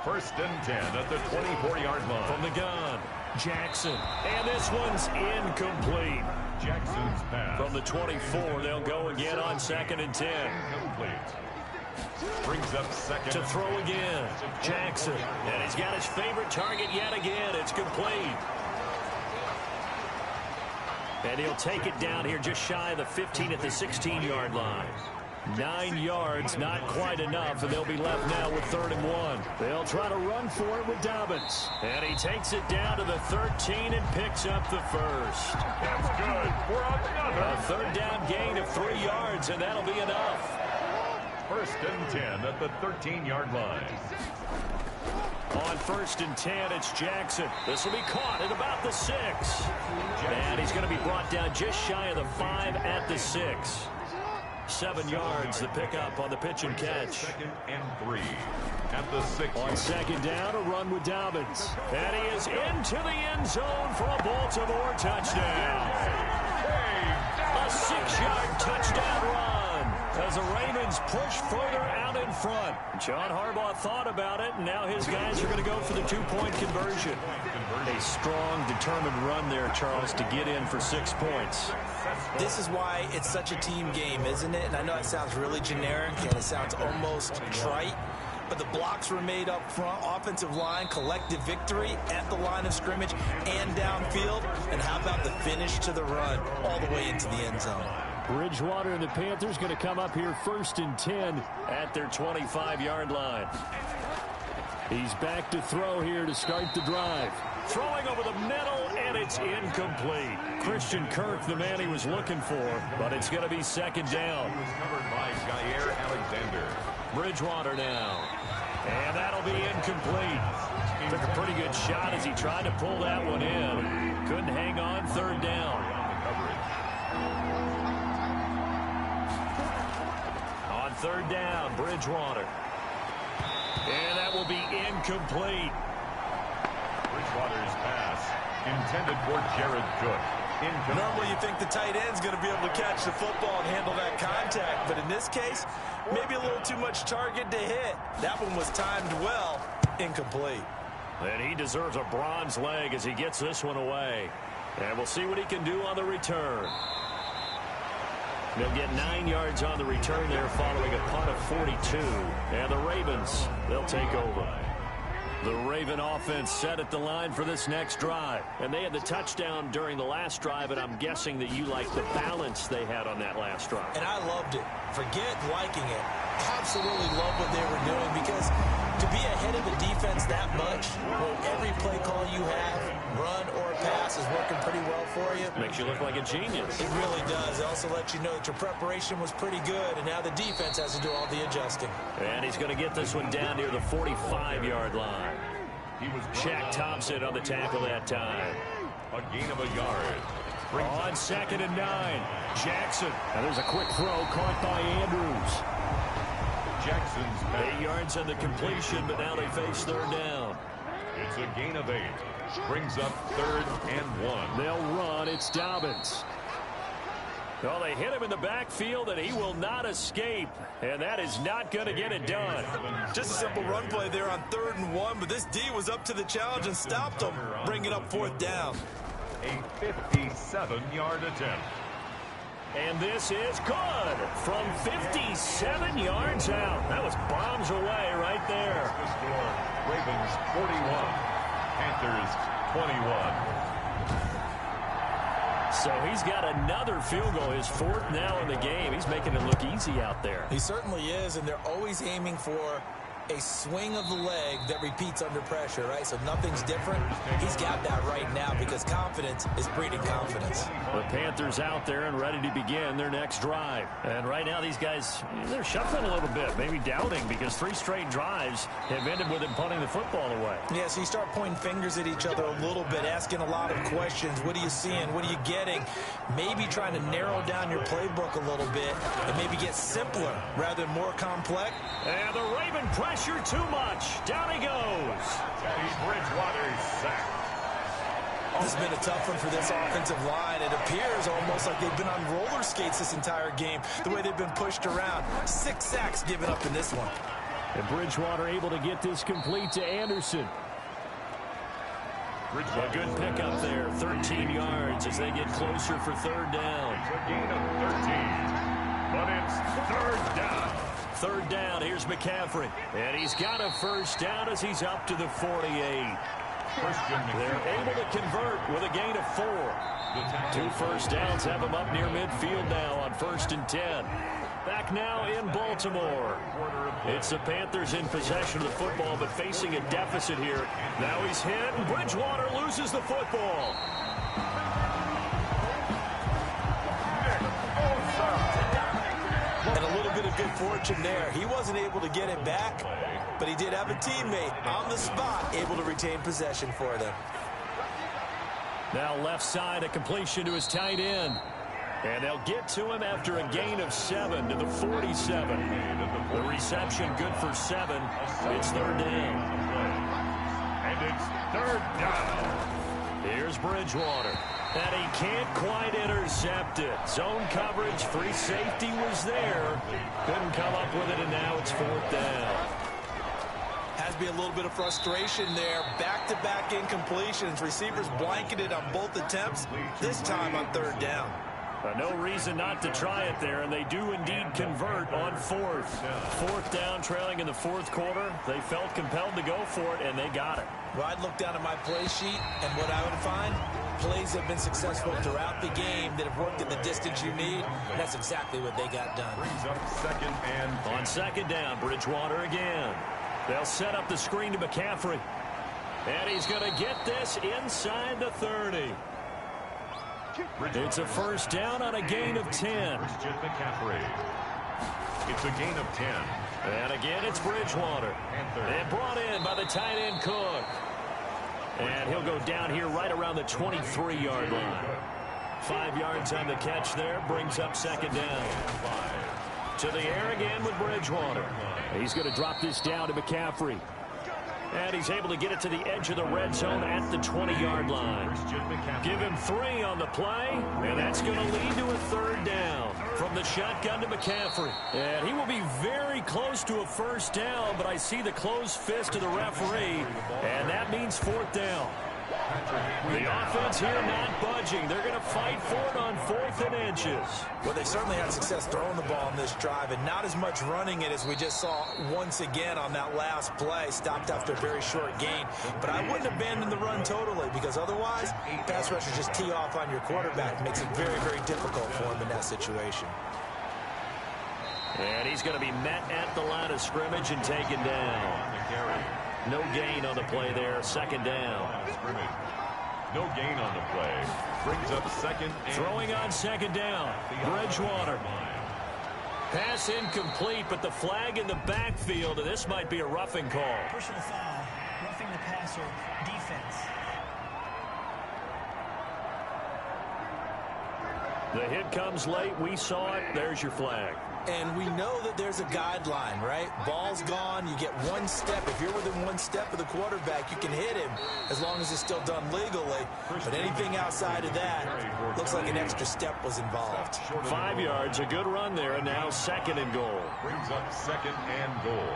First and 10 at the 24-yard line. From the gun, Jackson. And this one's incomplete. Jackson's pass. From the 24, they'll go again on second and 10. Incomplete. Brings up second. To throw again, Jackson. And he's got his favorite target yet again. It's complete. And he'll take it down here just shy of the 15 at the 16-yard line. 9 yards, not quite enough, and they'll be left now with 3rd and 1. They'll try to run for it with Dobbins. And he takes it down to the 13 and picks up the first. That's good for another. A third down gain of 3 yards, and that'll be enough. First and 10 at the 13-yard line. On first and 10, it's Jackson. This will be caught at about the 6. And he's going to be brought down just shy of the 5 at the 6. 7 yards, the pickup on the pitch and catch. Second and 3 at the 6. On second down, a run with Dobbins. And he is into the end zone for a Baltimore touchdown. A 6-yard touchdown run as the Ravens push further out in front. John Harbaugh thought about it, and now his guys are going to go for the 2-point conversion. A strong, determined run there, Charles, to get in for 6 points. This is why it's such a team game, isn't it? And I know it sounds really generic, and it sounds almost trite, but the blocks were made up front, offensive line, collective victory at the line of scrimmage and downfield. And how about the finish to the run all the way into the end zone? Bridgewater and the Panthers going to come up here first and 10 at their 25-yard line. He's back to throw here to start the drive. Throwing over the middle, and it's incomplete. Christian Kirk, the man he was looking for, but it's going to be second down. He was covered by Jair Alexander. Bridgewater now. And that'll be incomplete. Took a pretty good shot as he tried to pull that one in. Couldn't hang on, third down. On third down, Bridgewater. And that will be incomplete. Bridgewater's pass intended for Jared Cook. Normally you think the tight end's going to be able to catch the football and handle that contact, but in this case, maybe a little too much target to hit. That one was timed well. Incomplete. And he deserves a bronze leg as he gets this one away. And we'll see what he can do on the return. They'll get 9 yards on the return there following a punt of 42. And the Ravens, they'll take over. The Raven offense set at the line for this next drive. And they had the touchdown during the last drive, and I'm guessing that you like the balance they had on that last drive. And I loved it. Forget liking it. Absolutely love what they were doing, because to be ahead of the defense that much, when every play call you have, run or pass, is working pretty well for you. Makes you look like a genius. It really does. It also lets you know that your preparation was pretty good, and now the defense has to do all the adjusting. And he's going to get this one down near the 45-yard line. Shaq Thompson on the tackle that time. A gain of a yard. On second and 9, Jackson. And there's a quick throw caught by Andrews. Jackson's pass. 8 yards on the completion, but now they face third down. It's a gain of 8. Brings up 3rd and 1. They'll run. It's Dobbins. Well, they hit him in the backfield, and he will not escape. And that is not going to get it done. Just a simple run play there on 3rd and 1, but this D was up to the challenge and stopped him, bringing up 4th down. A 57-yard attempt. And this is good from 57 yards out. That was bombs away right there. The score, Ravens 41, Panthers 21. So he's got another field goal, his fourth now in the game. He's making it look easy out there. He certainly is, and they're always aiming for a swing of the leg that repeats under pressure, right? So nothing's different. He's got that right now because confidence is breeding confidence. The Panthers out there and ready to begin their next drive. And right now these guys, they're shuffling a little bit, maybe doubting because 3 straight drives have ended with him punting the football away. Yeah, so you start pointing fingers at each other a little bit, asking a lot of questions. What are you seeing? What are you getting? Maybe trying to narrow down your playbook a little bit and maybe get simpler rather than more complex. And the Raven pressure too much. Down he goes. Teddy Bridgewater sacked. This has been a tough one for this offensive line. It appears almost like they've been on roller skates this entire game, the way they've been pushed around. 6 sacks given up in this one. And Bridgewater able to get this complete to Anderson. A good pickup there, 13 yards as they get closer for third down. It's a gain of 13, but it's third down. Third down, here's McCaffrey. And he's got a first down as he's up to the 48. They're able to convert with a gain of 4. 2 first downs have him up near midfield now on 1st and 10. Back now in Baltimore. It's the Panthers in possession of the football, but facing a deficit here. Now he's hit, and Bridgewater loses the football. And a little bit of good fortune there. He wasn't able to get it back, but he did have a teammate on the spot able to retain possession for them. Now left side, a completion to his tight end. And they'll get to him after a gain of 7 to the 47. The reception good for 7. It's third down. And it's third down. Here's Bridgewater. And he can't quite intercept it. Zone coverage, free safety was there. Couldn't come up with it, and now it's 4th down. Has to be a little bit of frustration there. Back-to-back incompletions. Receivers blanketed on both attempts, this time on 3rd down. No reason not to try it there, and they do indeed convert on 4th. 4th down, trailing in the 4th quarter. They felt compelled to go for it, and they got it. Well, I'd look down at my play sheet, and what I would find, plays have been successful throughout the game that have worked at the distance you need. That's exactly what they got done. Brings up 2nd and... On 2nd down, Bridgewater again. They'll set up the screen to McCaffrey. And he's going to get this inside the 30. It's a first down on a gain of 10. Christian McCaffrey. It's a gain of 10. And again, it's Bridgewater. And brought in by the tight end Cook. And he'll go down here right around the 23-yard line. 5 yards on the catch there. Brings up 2nd down. To the air again with Bridgewater. He's going to drop this down to McCaffrey. And he's able to get it to the edge of the red zone at the 20-yard line. Give him 3 on the play, and that's going to lead to a 3rd down. From the shotgun to McCaffrey. And he will be very close to a first down, but I see the closed fist of the referee, and that means 4th down. The offense here not budging. They're going to fight for it on 4th and inches. Well, they certainly had success throwing the ball on this drive, and not as much running it as we just saw once again on that last play. Stopped after a very short gain. But I wouldn't abandon the run totally, because otherwise, pass rushers just tee off on your quarterback. It makes it very, very difficult for him in that situation. And he's going to be met at the line of scrimmage and taken down. No gain on the play there. 2nd down. No gain on the play. Brings up 2nd and... Throwing on 2nd down. Bridgewater. Pass incomplete, but the flag in the backfield, and this might be a roughing call. Personal foul. Roughing the passer. Defense. The hit comes late. We saw it. There's your flag. And we know that there's a guideline, right? Ball's gone. You get 1 step. If you're within 1 step of the quarterback, you can hit him as long as it's still done legally. But anything outside of that, looks like an extra step was involved. 5 yards, a good run there, and now 2nd and goal. Brings up 2nd and goal.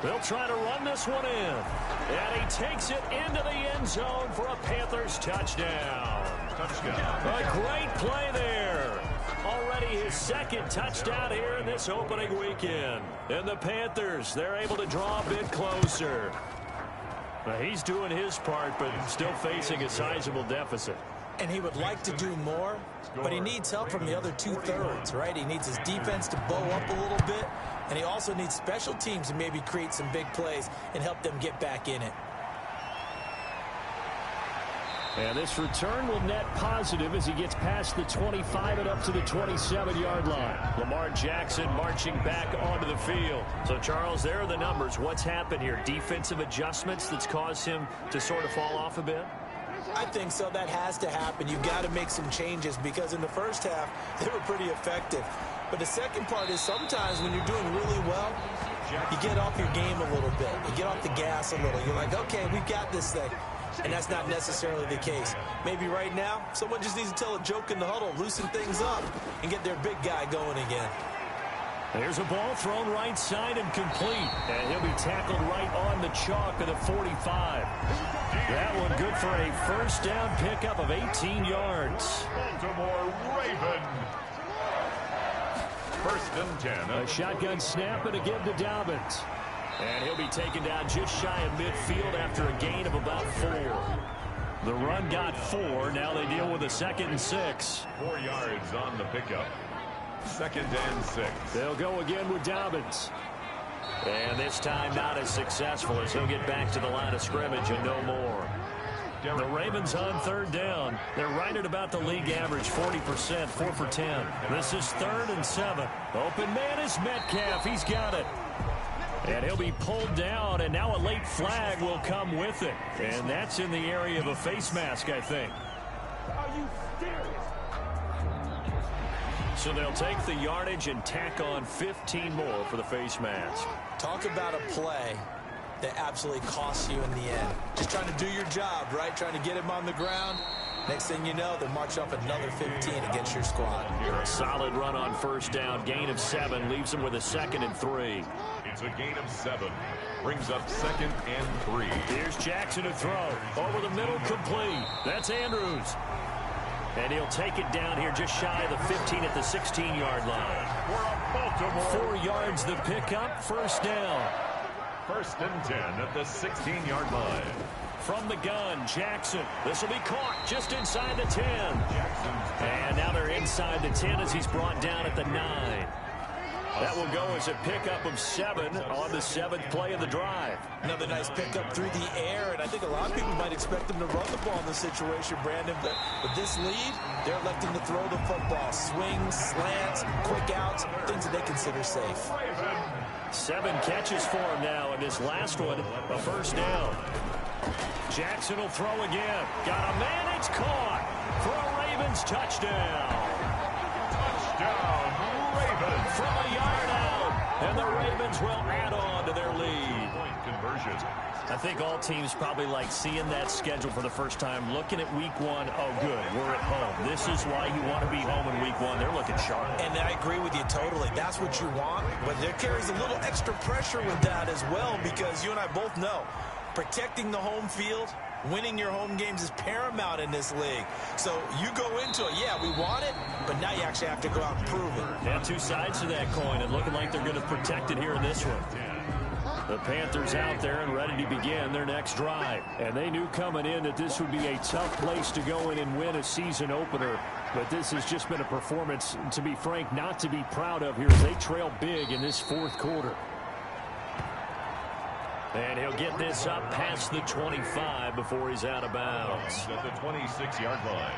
They'll try to run this one in. And he takes it into the end zone for a Panthers touchdown. A great play there. his second touchdown here in this opening weekend. And the Panthers, they're able to draw a bit closer. He's doing his part, but still facing a sizable deficit. And he would like to do more, but he needs help from the other two-thirds, right? He needs his defense to bow up a little bit, and he also needs special teams to maybe create some big plays and help them get back in it. And this return will net positive as he gets past the 25 and up to the 27-yard line. Lamar Jackson marching back onto the field. So, Charles, there are the numbers. What's happened here? Defensive adjustments that's caused him to sort of fall off a bit? I think so. That has to happen. You've got to make some changes because in the first half, they were pretty effective. But the second part is sometimes when you're doing really well, you get off your game a little bit. You get off the gas a little. You're like, okay, we've got this thing. And that's not necessarily the case. Maybe right now, someone just needs to tell a joke in the huddle, loosen things up, and get their big guy going again. There's a ball thrown right side and complete. And he'll be tackled right on the chalk of the 45. That one good for a first down pickup of 18 yards. Baltimore Raven. First and 10. A shotgun snap and again to Dobbins. And he'll be taken down just shy of midfield after a gain of about 4. The run got 4. Now they deal with a 2nd and 6. 4 yards on the pickup. 2nd and 6. They'll go again with Dobbins. And this time not as successful as he'll get back to the line of scrimmage and no more. The Ravens on 3rd down. They're right at about the league average, 40%, 4 for 10. This is 3rd and 7. Open man is Metcalf. He's got it. And he'll be pulled down, and now a late flag will come with it. And that's in the area of a face mask, I think. Are you serious? So they'll take the yardage and tack on 15 more for the face mask. Talk about a play that absolutely costs you in the end. Just trying to do your job, right? Trying to get him on the ground. Next thing you know, they'll march up another 15 against your squad. A solid run on first down. Gain of 7 leaves them with a 2nd and 3. It's a gain of 7. Brings up 2nd and 3. Here's Jackson to throw. Over the middle, complete. That's Andrews. And he'll take it down here just shy of the 15 at the 16-yard line. We're a Baltimore. 4 yards the pickup. First down. 1st and 10 at the 16-yard line. From the gun, Jackson. This will be caught just inside the 10. And now they're inside the 10 as he's brought down at the 9. That will go as a pickup of 7 on the 7th play of the drive. Another nice pickup through the air, and I think a lot of people might expect them to run the ball in this situation, Brandon, but with this lead, they're electing to throw the football. Swings, slants, quick outs, things that they consider safe. 7 catches for him now, and this last one, a first down. Jackson will throw again. Got a man, it's caught for a Ravens touchdown. Touchdown, Ravens. From a yard out, and the Ravens will add on to their lead. Point conversion. I think all teams probably like seeing that schedule for the first time, looking at week 1. Oh, good, we're at home. This is why you want to be home in week 1. They're looking sharp. And I agree with you totally. That's what you want, but there carries a little extra pressure with that as well because you and I both know protecting the home field, winning your home games is paramount in this league. So you go into it, yeah, we want it, but now you actually have to go out and prove it. Yeah, 2 sides to that coin, and looking like they're going to protect it here in this one. The Panthers out there and ready to begin their next drive. And they knew coming in that this would be a tough place to go in and win a season opener. But this has just been a performance, to be frank, not to be proud of here as they trail big in this 4th quarter. And he'll get this up past the 25 before he's out of bounds. At the 26-yard line.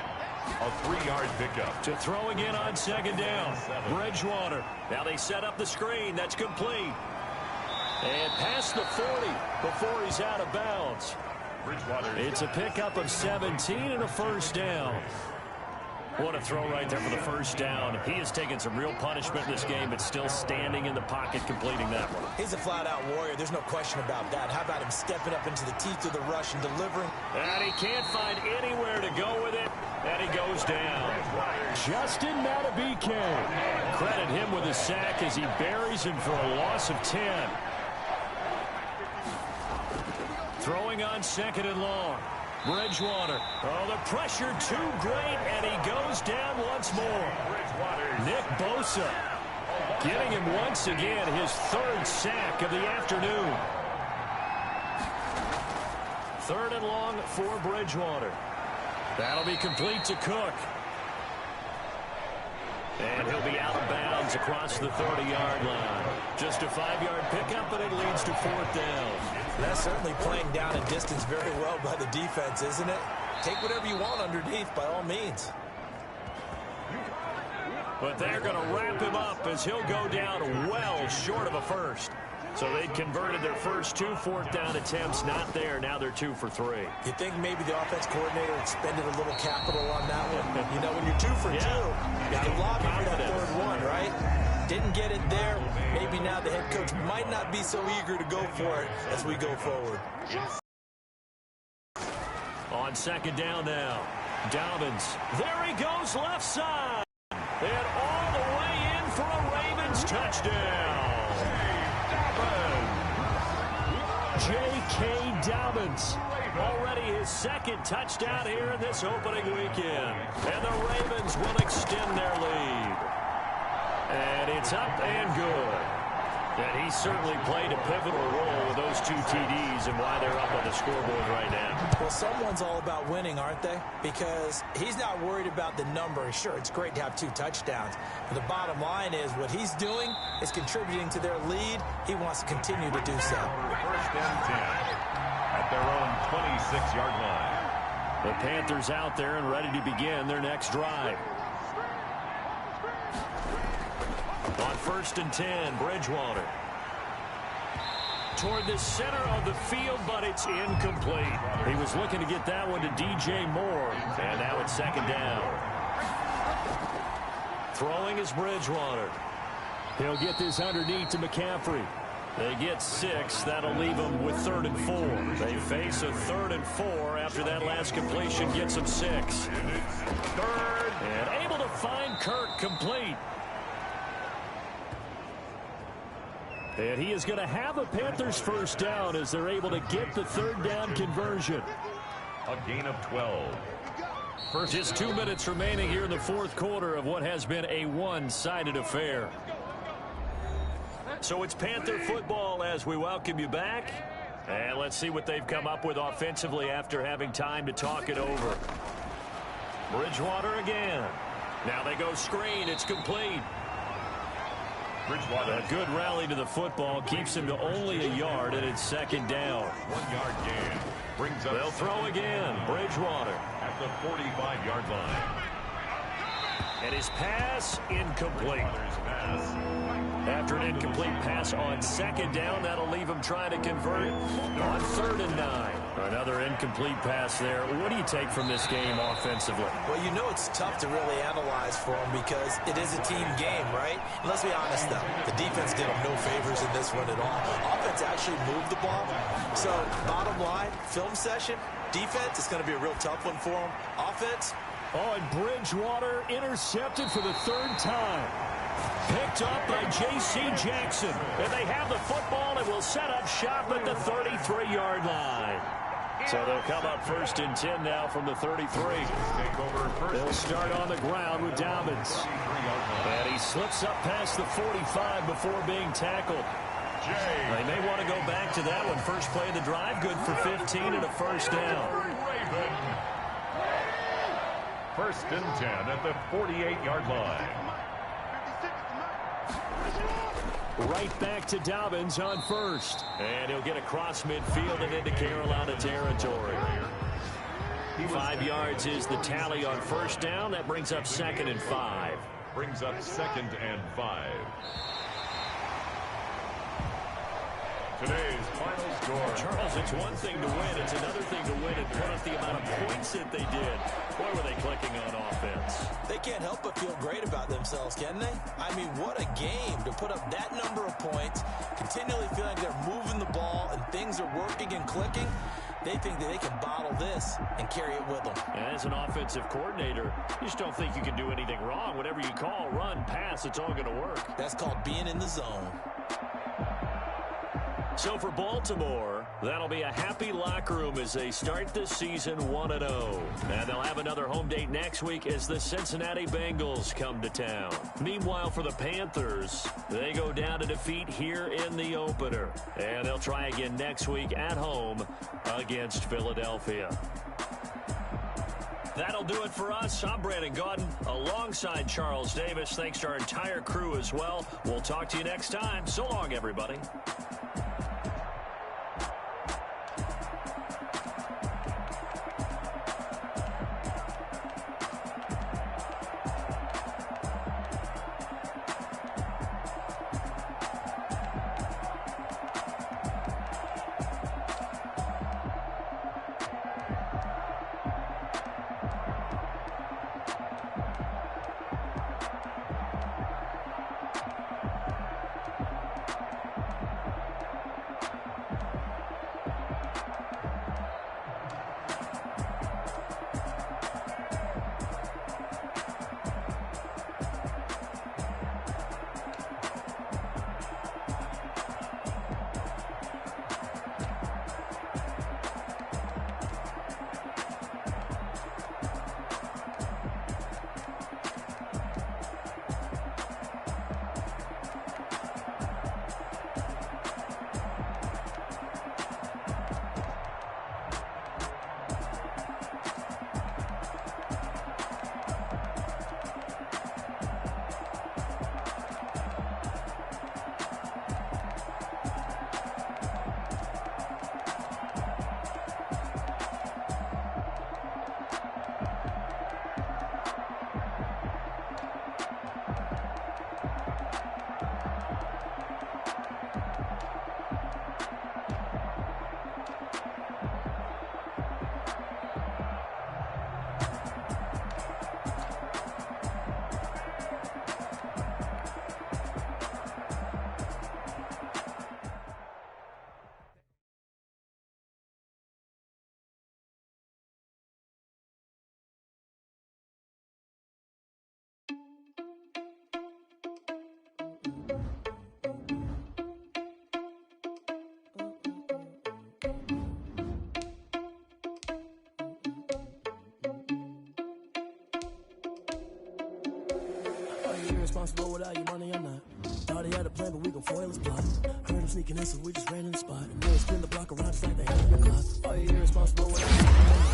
A 3-yard pickup. To throw again on 2nd down. Bridgewater. Now they set up the screen. That's complete. And past the 40 before he's out of bounds. It's a pickup of 17 and a first down. What a throw right there for the first down. He has taken some real punishment in this game, but still standing in the pocket, completing that one. He's a flat-out warrior. There's no question about that. How about him stepping up into the teeth of the rush and delivering? And he can't find anywhere to go with it, and he goes down. Justin Matabike. Credit him with a sack as he buries him for a loss of 10. Throwing on 2nd and long. Bridgewater. Oh, the pressure too great, and he goes down once more. Nick Bosa getting him once again his third sack of the afternoon. 3rd and long for Bridgewater. That'll be complete to Cook. And he'll be out of bounds across the 30-yard line. Just a 5-yard pickup, but it leads to 4th down. That's certainly playing down and distance very well by the defense, isn't it? Take whatever you want underneath by all means. But they're going to wrap him up as he'll go down well short of a first. So they'd converted their first 2 4th down attempts. Not there. Now they're 2 for 3. You think maybe the offense coordinator expended a little capital on that one? You know, when you're 2 for 2, you can lobby for that 3rd one, right? Didn't get it there. Maybe now the head coach might not be so eager to go for it as we go forward. On 2nd down now. Dobbins. There he goes left side. And all the way in for a Ravens touchdown. J.K. Dobbins. Already his 2nd touchdown here in this opening weekend. And the Ravens will extend their lead. And it's up and good. And he certainly played a pivotal role with those 2 TDs and why they're up on the scoreboard right now. Well, someone's all about winning, aren't they? Because he's not worried about the number. Sure, it's great to have 2 touchdowns. But the bottom line is what he's doing is contributing to their lead. He wants to continue to do so. 1st and 10 at their own 26-yard line. The Panthers out there and ready to begin their next drive. On 1st and 10, Bridgewater. Toward the center of the field, but it's incomplete. He was looking to get that one to DJ Moore. And now it's 2nd down. Throwing is Bridgewater. He'll get this underneath to McCaffrey. They get 6. That'll leave them with 3rd and 4. They face a 3rd and 4 after that last completion gets them 6. 3rd, and able to find Kirk complete. And he is going to have a Panthers 1st down as they're able to get the 3rd down conversion. A gain of 12. Just 2 minutes remaining here in the 4th quarter of what has been a one-sided affair. So it's Panther football as we welcome you back. And let's see what they've come up with offensively after having time to talk it over. Bridgewater again. Now they go screen. It's complete. Bridgewater. A good rally to the football keeps him to only a yard, and it's 2nd down. 1-yard gain. Brings up. They'll throw again. Bridgewater. At the 45-yard line. And his pass incomplete. Pass. After an incomplete pass on 2nd down, that'll leave him trying to convert on 3rd and 9. Another incomplete pass there. What do you take from this game offensively? Well, you know it's tough to really analyze for them because it is a team game, right? And let's be honest, though. The defense did them no favors in this one at all. Offense actually moved the ball. So, bottom line, film session, defense, it's going to be a real tough one for them. Offense. Oh, and Bridgewater intercepted for the 3rd time. Picked up by J.C. Jackson. And they have the football and will set up shop at the 33-yard line. So they'll come up 1st and 10 now from the 33. They'll start on the ground with Dobbins. And he slips up past the 45 before being tackled. They may want to go back to that one. First play of the drive, good for 15 and a 1st down. 1st and 10 at the 48-yard line. Right back to Dobbins on 1st. And he'll get across midfield and into Carolina territory. 5 yards is the tally on 1st down. That brings up 2nd and 5. Brings up 2nd and 5. Today's final score. Charles, it's one thing to win. It's another thing to win and put up the amount of points that they did. Boy, were they clicking on offense. They can't help but feel great about themselves, can they? I mean, what a game to put up that number of points, continually feeling they're moving the ball and things are working and clicking. They think that they can bottle this and carry it with them. And as an offensive coordinator, you just don't think you can do anything wrong. Whatever you call, run, pass, it's all going to work. That's called being in the zone. So for Baltimore, That'll be a happy locker room as they start the season 1-0. And they'll have another home date next week as the Cincinnati Bengals come to town. Meanwhile, for the Panthers, they go down to defeat here in the opener. And they'll try again next week at home against Philadelphia. That'll do it for us. I'm Brandon Gaudin alongside Charles Davis. Thanks to our entire crew as well. We'll talk to you next time. So long, everybody. Irresponsible without your money or not. Thought he had a plan, but we gon' foil his plot. Heard him sneaking in, so we just ran in the spot. And then spin the block around just like they had in the clock. Are you irresponsible without your money or not?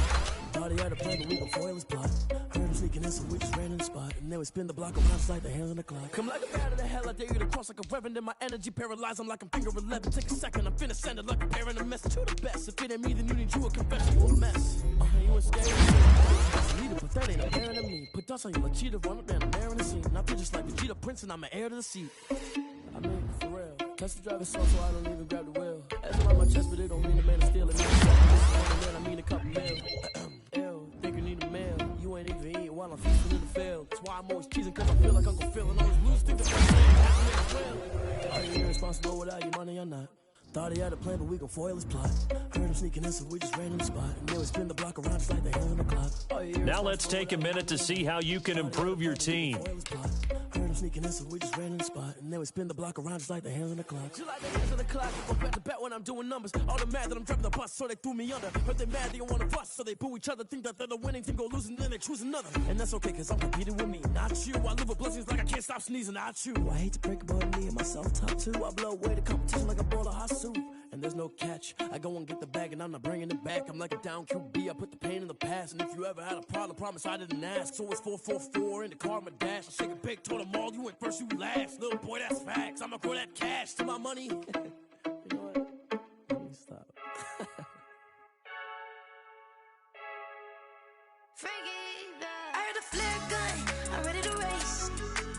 Thought he had a plan, but we gon' foil his plot. Heard him sneaking in, so we just ran in the spot. And then we spin the block around just like the hands on the clock. Come like a bat of the hell, I dare you to cross like a reverend. In my energy paralyzed, I'm like I'm finger 11. Take a second, I'm finna send it like a parent a message to the best. If it ain't me, then you need you a confession, you a mess. You a scared but that ain't a parent of me. Put dust on you like cheetah, run up down the air in the scene. I feel just like the Vegeta Prince and I'm an heir to the seat. I mean, for real. Touch the driver's so I don't even grab the wheel. That's on my chest, but it don't mean the man is stealing. I mean a couple mil. Ew, think you need a meal. You ain't even eating while I'm feasting in the field. That's why I'm always cheesing, cause I feel like Uncle Phil. And always lose things the first thing. Are you irresponsible without your money or not? Thought he had a plan, but we gon' foil his plot. Heard him sneaking in, so we just ran in the spot. And then we spin the block around just like the hands on the clock. Now let's take a minute to see how you can improve your team. Heard him sneaking in, so we just ran in the spot. And then we spin the block around just like the hands on the clock. Just like the hands on the clock, go back to bet when I'm doing numbers. All the mad that I'm driving the bus, so they threw me under. Heard they mad, they don't wanna bust, so they boo each other. Think that they're the winning team, go losing, then they choose another. And that's okay, cause I'm competing with me, not you. I live with blessings like I can't stop sneezing, not you. I hate to break about me and myself top two. I blow away the competition like a bowl of hot soup. And there's no catch. I go and get the bag and I'm not bringing it back. I'm like a down QB. I put the pain in the past. And if you ever had a problem, promise I didn't ask. So it's 444 in the car, my dash. I shake a big, told them all, you went first, you last. Little boy, that's facts. I'ma grow that cash to my money. You know what? Let me stop. I heard a flare gun. I'm ready to race.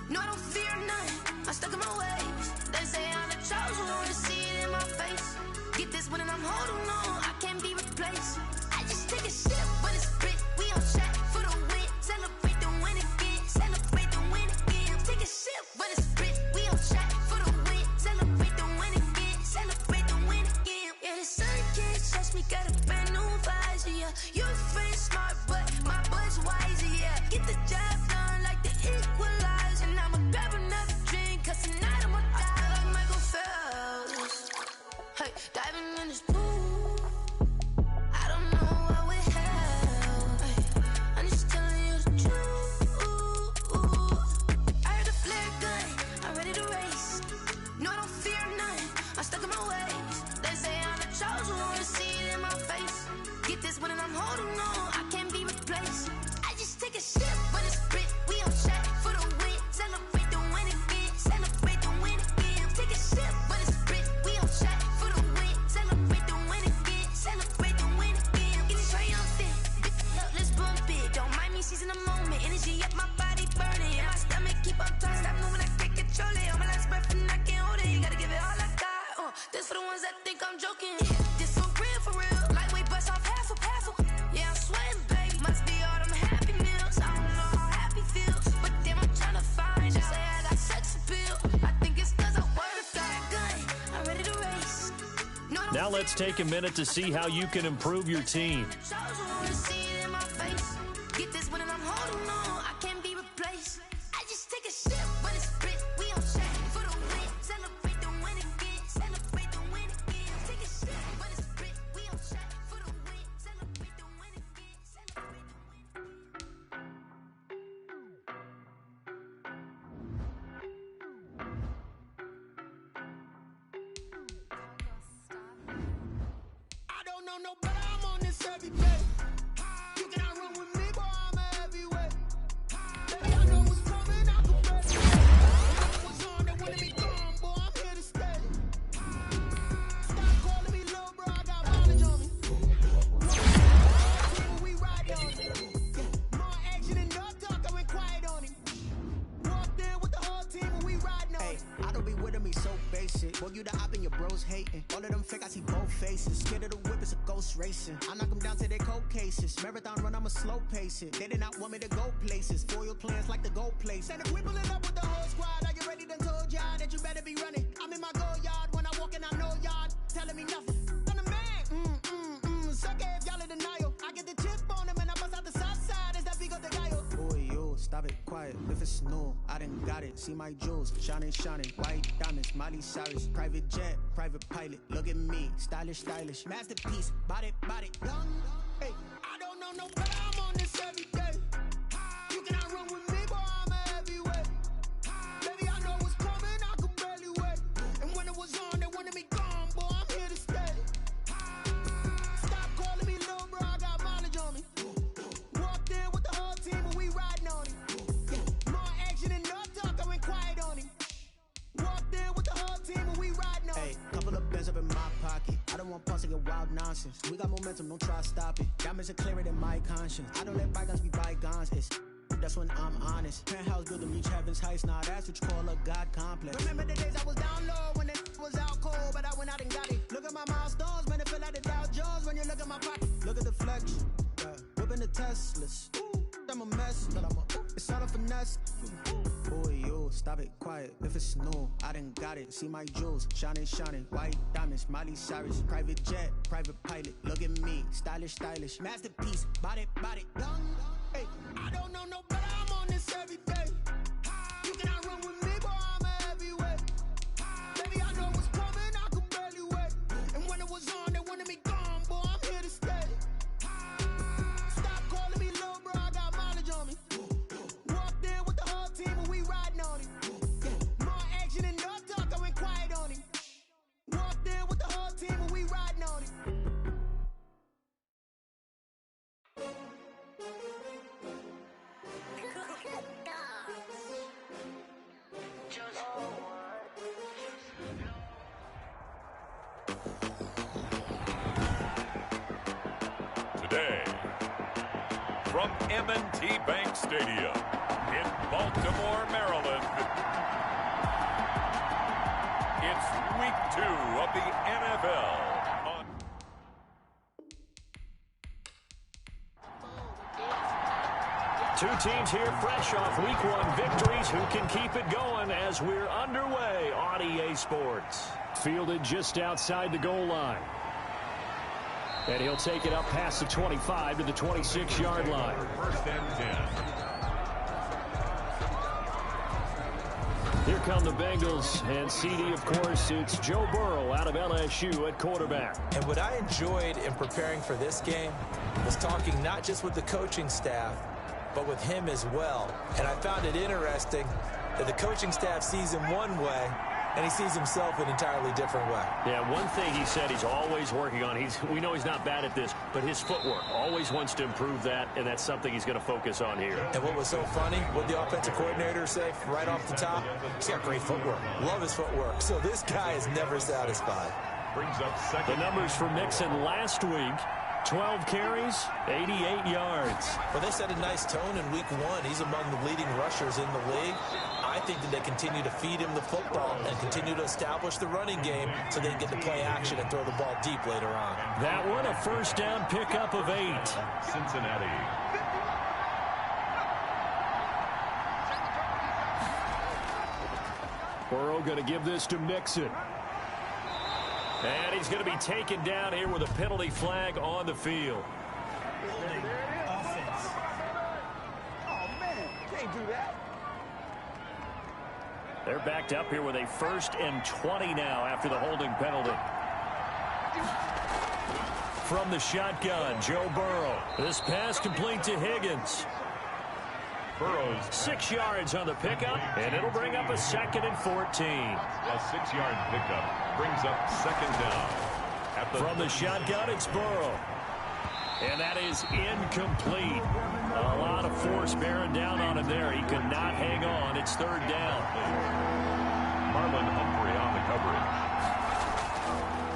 No, I don't fear none. I'm stuck in my ways. They say I'm the chosen one to see it in my face. Get this one and I'm holding on. I can't be replaced. I just take a sip when it's split. We on track for the win. Celebrate the win again. Celebrate the win again. Take a sip when it's split. We on track for the win. Celebrate the win again. Celebrate the win again. Yeah, the sun can't touch me. Got a brand new visor. Yeah, your friend's smart, but my bud's wiser. Yeah, get the job done like the equalizer. And I'ma grab another drink, cause tonight I'ma die like Michael Phelps. Hey, diving in this pool. Now let's take a minute to see how you can improve your team. Get this when I'm holding on, I can't be replaced. I just take a sip, but it's split. We on track for the win. Celebrate the win again. Celebrate the win again. Take a sip, but it's split. We on track for the win. Celebrate the win again. Celebrate the win. I don't know no better, I'm on this every day. You cannot run with me, boy, I'm a heavyweight. Baby, I know what's coming, I can bet it. When it was on, they wanted me gone, boy, I'm here to stay. Stop calling me little bro, I got mileage on me. We ride on it. More action and no talk, I went quiet on him. Walked in with the whole team and we riding on it. I don't be with him, he's so basic. Boy, you the op and your bros hating. All of them fake, I see both faces. Scared of the whip, it's a ghost racing. I knock them down to their cold cases. Marathon run, I'ma slow pace it. They did not want me to go places. Foil plans like the gold place. And if we pulling up with the whole squad, are you ready to told y'all that you better be running? I'm in my go yard when I walk in, I know y'all telling me nothing. I'm the man, suck it if y'all in denial. I get the chip on them and I bust out the south side. Is that big of the guy? Boy, yo, stop it, quiet. If it's new, I done got it. See my jewels, shining, shining. White diamonds, Miley Cyrus. Private jet, private pilot. Look at me, stylish, stylish. Masterpiece, body, young. Hey, I don't know no better, I'm on this every day. You cannot run with me, boy, I'm a heavyweight. Baby, I know what's coming, I can barely wait. And when it was on, they wanted me gone, boy, I'm here to stay. Stop calling me little bro, I got mileage on me. Walked in with the whole team and we riding on it. More action and no talk, I went quiet on him. Walked in with the whole team and we riding on it. Hey, couple of bands up in my pocket. I don't want parts of your wild nonsense. We got momentum, don't try to stop it. Diamonds are clearer than my conscience. I don't let bygones be bygones. That's when I'm honest. Penthouse building reach heaven's heights. Now that's what you call a God complex. Remember the days I was down low when it was out cold, but I went out and got it. Look at my milestones, man, it feel like the Dow Jones when you look at my pocket. Look at the flex, whipping the Teslas. I'm a mess, but it's all a finesse. Boy, yo, stop it, quiet. If it's new, I done got it. See my jewels, shining, shining. White diamonds, Miley Cyrus. Private jet, private pilot. Look at me, stylish, stylish. Masterpiece, body, young. Hey, I don't know no better, I'm on this every day. You cannot run with me, boy, I'm a heavyweight. Baby, I know what's coming, I can barely wait. And when it was on, they wanted me gone, boy, I'm here to stay. Stop calling me little bro, I got mileage on me. Walked in with the whole team and we riding on it. More action and no talk, I went quiet on him. Walked in with the whole team and we riding on it. Today, from M&T Bank Stadium in Baltimore, Maryland, it's Week 2 of the NFL. Two teams here fresh off Week 1 victories. Who can keep it going as we're underway on EA Sports? Fielded just outside the goal line. And he'll take it up past the 25 to the 26-yard line. First and 10. Here come the Bengals, and CD, of course, it's Joe Burrow out of LSU at quarterback. And what I enjoyed in preparing for this game was talking not just with the coaching staff, but with him as well. And I found it interesting that the coaching staff sees him one way, and he sees himself an entirely different way. Yeah, one thing he said he's always working on, we know he's not bad at this, but his footwork, always wants to improve that, and that's something he's going to focus on here. And what was so funny, what the offensive coordinator say right off the top, he's got great footwork. Love his footwork. So this guy is never satisfied. Brings up second. The numbers for Mixon last week, 12 carries, 88 yards. Well, they set a nice tone in Week 1. He's among the leading rushers in the league. I think that they continue to feed him the football and continue to establish the running game so they can get to play action and throw the ball deep later on. That one, a first down pickup of 8. Cincinnati. Burrow going to give this to Mixon. And he's going to be taken down here with a penalty flag on the field. Holding offense. Oh, man, can't do that. They're backed up here with a 1st and 20 now after the holding penalty. From the shotgun, Joe Burrow. This pass complete to Higgins. Burrow's 6 yards on the pickup, and it'll bring up a 2nd and 14. a 6-yard pickup brings up 2nd down. From the shotgun, it's Burrow. And that is incomplete. A lot of force bearing down on him there. He could not hang on. It's 3rd down. Marlon Humphrey on the coverage.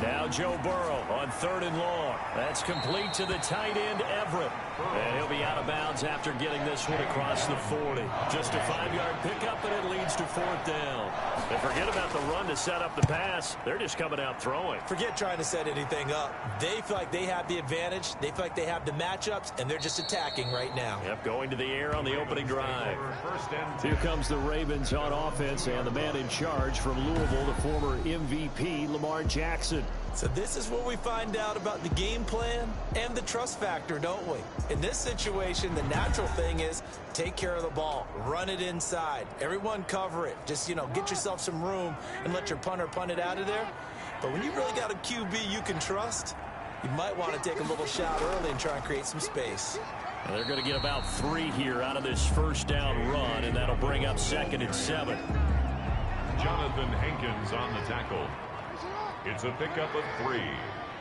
Now Joe Burrow on 3rd and long. That's complete to the tight end, Everett. And he'll be out of bounds after getting this one across the 40. Just a 5-yard pickup, and it leads to 4th down. And forget about the run to set up the pass. They're just coming out throwing. Forget trying to set anything up. They feel like they have the advantage. They feel like they have the matchups, and they're just attacking right now. Yep, going to the air on the opening drive. Here comes the Ravens on offense, and the man in charge from Louisville, the former MVP, Lamar Jackson. So this is where we find out about the game plan and the trust factor, don't we? In this situation, the natural thing is take care of the ball, run it inside, everyone cover it. Just, get yourself some room and let your punter punt it out of there. But when you really got a QB you can trust, you might want to take a little shot early and try and create some space. And they're going to get about 3 here out of this 1st down run, and that'll bring up 2nd and 7. Jonathan Hankins on the tackle. It's a pickup of 3.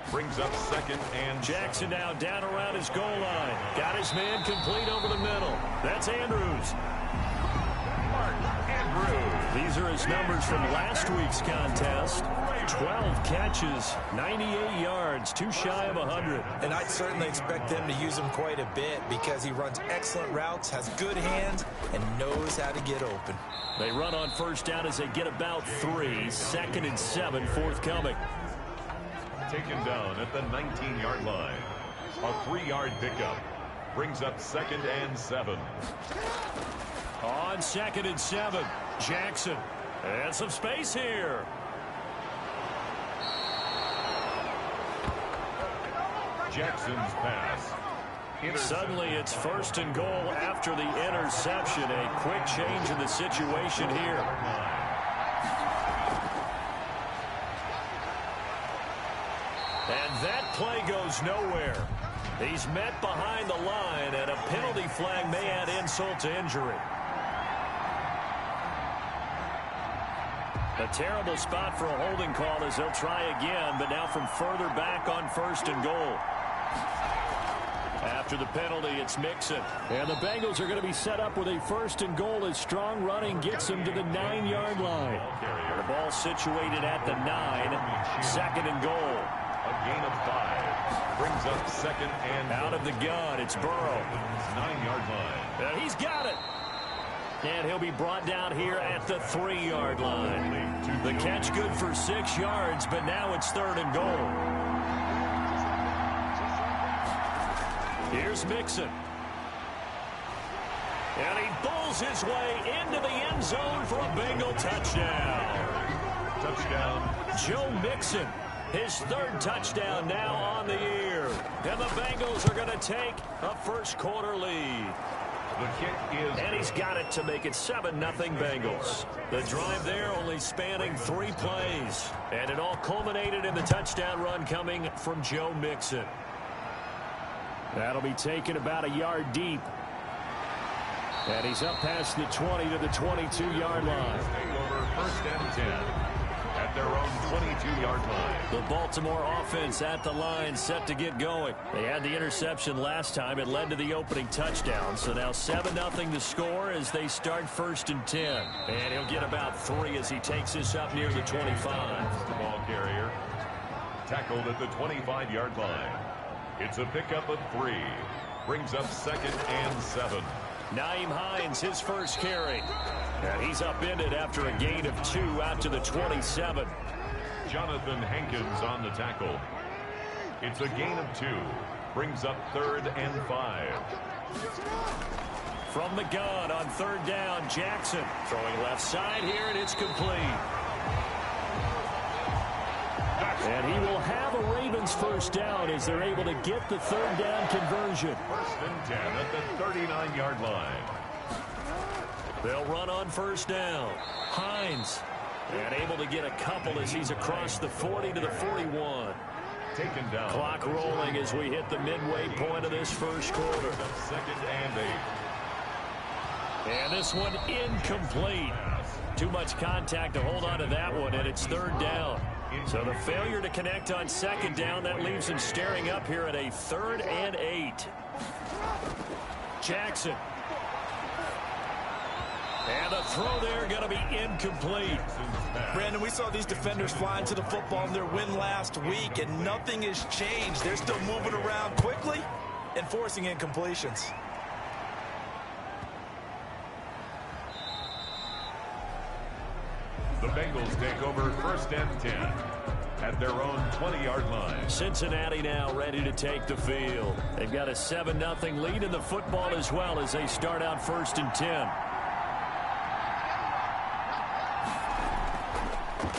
Brings up 2nd and Jackson now down around his goal line. Got his man complete over the middle. That's Andrews. Andrews. These are his numbers from last week's contest. 12 catches, 98 yards, too shy of 100. And I'd certainly expect them to use him quite a bit because he runs excellent routes, has good hands, and knows how to get open. They run on 1st down as they get about 3. 2nd and 7 forthcoming. Taken down at the 19-yard line. A 3-yard pickup. Brings up 2nd and 7. On 2nd and 7, Jackson. And some space here. Jackson's pass. Suddenly it's 1st and goal after the interception. A quick change in the situation here. And that play goes nowhere. He's met behind the line, and a penalty flag may add insult to injury. A terrible spot for a holding call as they'll try again, but now from further back on 1st and goal. After the penalty, it's Mixon. And the Bengals are going to be set up with a 1st and goal as strong running gets them to the 9-yard line. The ball situated at the 9. 2nd and goal. A gain of 5. Brings up 2nd and out of the gun. It's Burrow. 9-yard line. And he's got it. And he'll be brought down here at the 3-yard line. The catch good for 6 yards, but now it's 3rd and goal. Here's Mixon. And he bowls his way into the end zone for a Bengal touchdown. Touchdown. Joe Mixon, his 3rd touchdown now on the year. And the Bengals are going to take a 1st quarter lead. The kick is... And he's got it to make it 7-0 Bengals. The drive there only spanning 3 plays. And it all culminated in the touchdown run coming from Joe Mixon. That'll be taken about a yard deep. And he's up past the 20 to the 22-yard line. Over 1st and 10 at their own 22-yard line. The Baltimore offense at the line set to get going. They had the interception last time. It led to the opening touchdown. So now 7-0 to score as they start 1st and 10. And he'll get about 3 as he takes this up near the 25. The ball carrier tackled at the 25-yard line. It's a pickup of 3. Brings up 2nd and 7. Nyheim Hines, his 1st carry. And he's upended after a gain of 2 out to the 27. Jonathan Hankins on the tackle. It's a gain of 2. Brings up 3rd and 5. From the gun on 3rd down, Jackson throwing left side here, and it's complete. And he will have a Ravens first down as they're able to get the third down conversion. First and 10 at the 39-yard line. They'll run on first down. Hines. And able to get a couple as he's across the 40 to the 41. Taken down. Clock rolling as we hit the midway point of this first quarter. Second and 8. And this one incomplete. Too much contact to hold on to that one, and it's third down. So the failure to connect on second down, that leaves him staring up here at a 3rd and 8. Jackson. And the throw there going to be incomplete. Brandon, we saw these defenders flying to the football in their win last week, and nothing has changed. They're still moving around quickly and forcing incompletions. The Bengals take over first and 10 at their own 20-yard line. Cincinnati now ready to take the field. They've got a 7-0 lead in the football as well as they start out first and 10.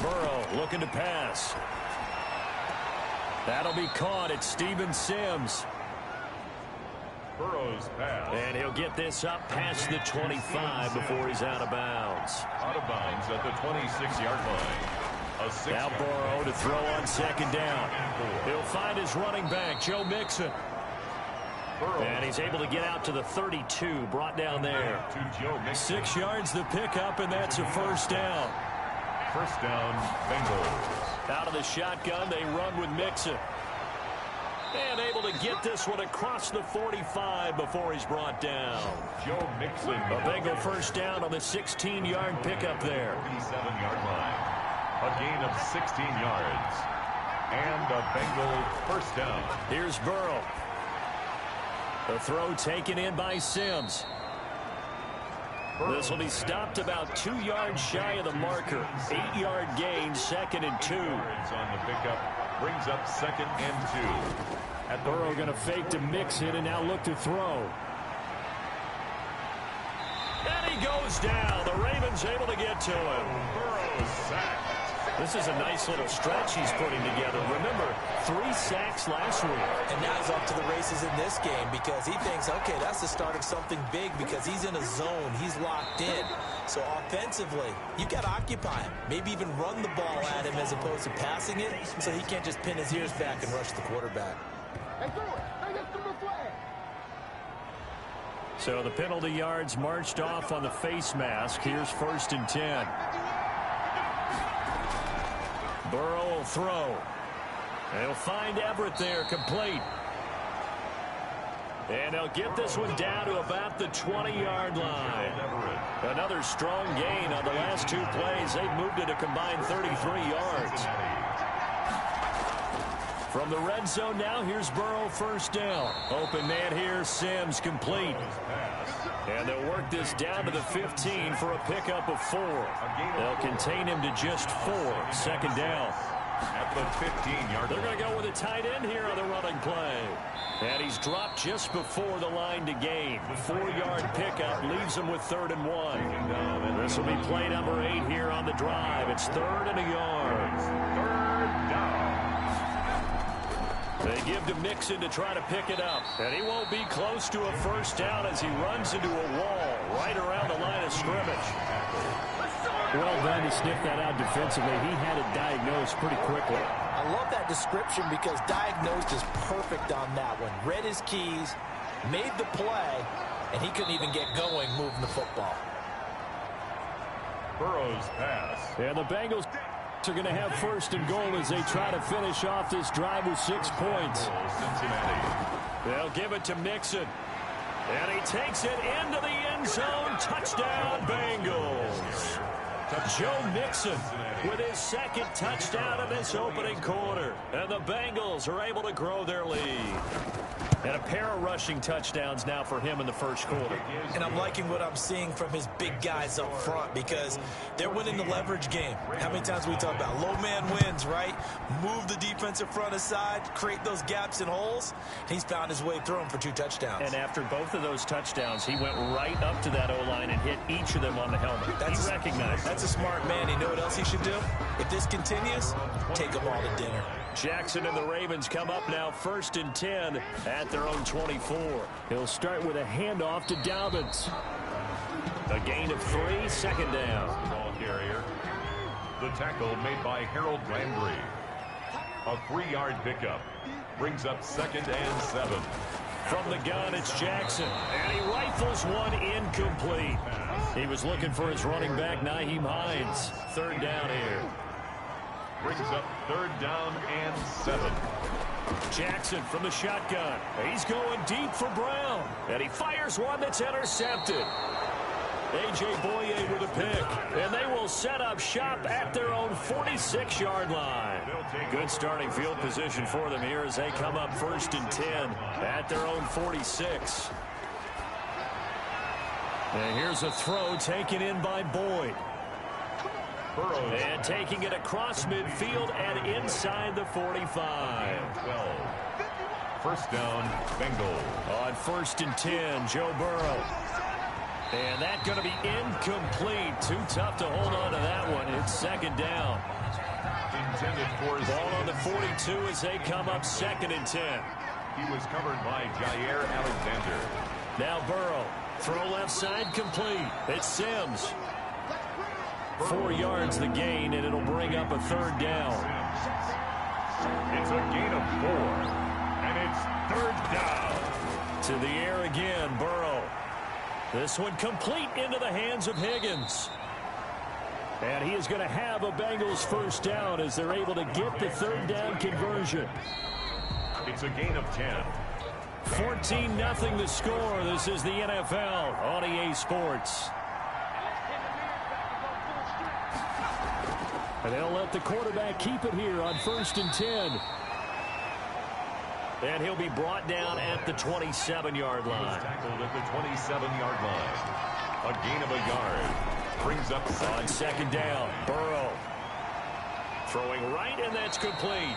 Burrow looking to pass. That'll be caught at Steven Sims. Burrow's pass. And he'll get this up past the 25 before he's out of bounds. Out of bounds at the 26-yard line. Now Burrow to throw on second down. He'll find his running back, Joe Mixon. And he's able to get out to the 32, brought down there. 6 yards the pickup, and that's a first down. First down, Bengals. Out of the shotgun, they run with Mixon. And able to get this one across the 45 before he's brought down. Joe Mixon. A Bengal first down on the 16-yard pickup there. 37-yard line. A gain of 16 yards. And a Bengal first down. Here's Burrow. The throw taken in by Sims. This will be stopped about 2 yards shy of the marker. 8-yard gain, 2nd and 2. On the pickup brings up 2nd and 2. At Burrow going to fake to Mixon and now look to throw. And he goes down. The Ravens able to get to him. Burrow sacked. This is a nice little stretch he's putting together. Remember, 3 sacks last week. And now he's off to the races in this game because he thinks, okay, that's the start of something big because he's in a zone. He's locked in. So offensively, you got to occupy him. Maybe even run the ball at him as opposed to passing it so he can't just pin his ears back and rush the quarterback. So the penalty yards marched off on the face mask. Here's 1st and 10. Burrow will throw. They'll find Everett there, complete. And they'll get this one down to about the 20-yard line. Another strong gain on the last 2 plays. They've moved it a combined 33 yards. From the red zone now, here's Burrow first down. Open man here, Sims complete. And they'll work this down to the 15 for a pickup of 4. They'll contain him to just 4. 2nd down. At the 15-yard line. They're going to go with a tight end here on the running play. And he's dropped just before the line to gain. 4-yard pickup leaves him with 3rd and 1. This will be play number 8 here on the drive. It's 3rd and a yard. 3rd down. They give to Mixon to try to pick it up. And he won't be close to a first down as he runs into a wall right around the line of scrimmage. Well done to sniff that out defensively. He had it diagnosed pretty quickly. I love that description because diagnosed is perfect on that one. Read his keys, made the play, and he couldn't even get going moving the football. Burrow's pass. And the Bengals are going to have 1st and goal as they try to finish off this drive with 6 points. Cincinnati. They'll give it to Mixon. And he takes it into the end zone. Touchdown, Bengals. Joe Mixon with his 2nd touchdown of this opening quarter. And the Bengals Bengals are able to grow their lead. And a pair of rushing touchdowns now for him in the first quarter. And I'm liking what I'm seeing from his big guys up front because they're winning the leverage game. How many times we talk about low man wins, right? Move the defensive front aside, create those gaps and holes. He's found his way through them for 2 touchdowns. And after both of those touchdowns, he went right up to that O-line and hit each of them on the helmet. He recognized it. That's a smart man. You know what else he should do? If this continues, take them all to dinner. Jackson and the Ravens come up now 1st and 10 at their own 24. He'll start with a handoff to Dobbins. A gain of 3, 2nd down. Ball carrier. The tackle made by Harold Landry. A 3-yard pickup. Brings up 2nd and 7. From the gun, it's Jackson. And he rifles one incomplete. He was looking for his running back, Nyheim Hines. 3rd down here. Brings up 3rd down and 7. Jackson from the shotgun. He's going deep for Brown. And he fires one that's intercepted. A.J. Boye with a pick. And they will set up shop at their own 46-yard line. Good starting field position for them here as they come up 1st and 10 at their own 46. And here's a throw taken in by Boyd. Burrows. And taking it across midfield and inside the 45. 12. 1st down, Bengals. On 1st and 10, Joe Burrow. And that's going to be incomplete. Too tough to hold on to that one. It's 2nd down. Intended for ball on the 42 as they come up 2nd and 10. He was covered by Jair Alexander. Now Burrow. Throw left side complete. It's Sims. 4 yards the gain, and it'll bring up a 3rd down. It's a gain of 4, and it's 3rd down. To the air again, Burrow. This one complete into the hands of Higgins. And he is going to have a Bengals 1st down as they're able to get the 3rd down conversion. It's a gain of 10. 14-0 the score. This is the NFL on EA Sports. And they'll let the quarterback keep it here on 1st and 10. And he'll be brought down at the 27-yard line. He was tackled at the 27-yard line. A gain of a yard. Brings up on 2nd down. Burrow. Throwing right, and that's complete.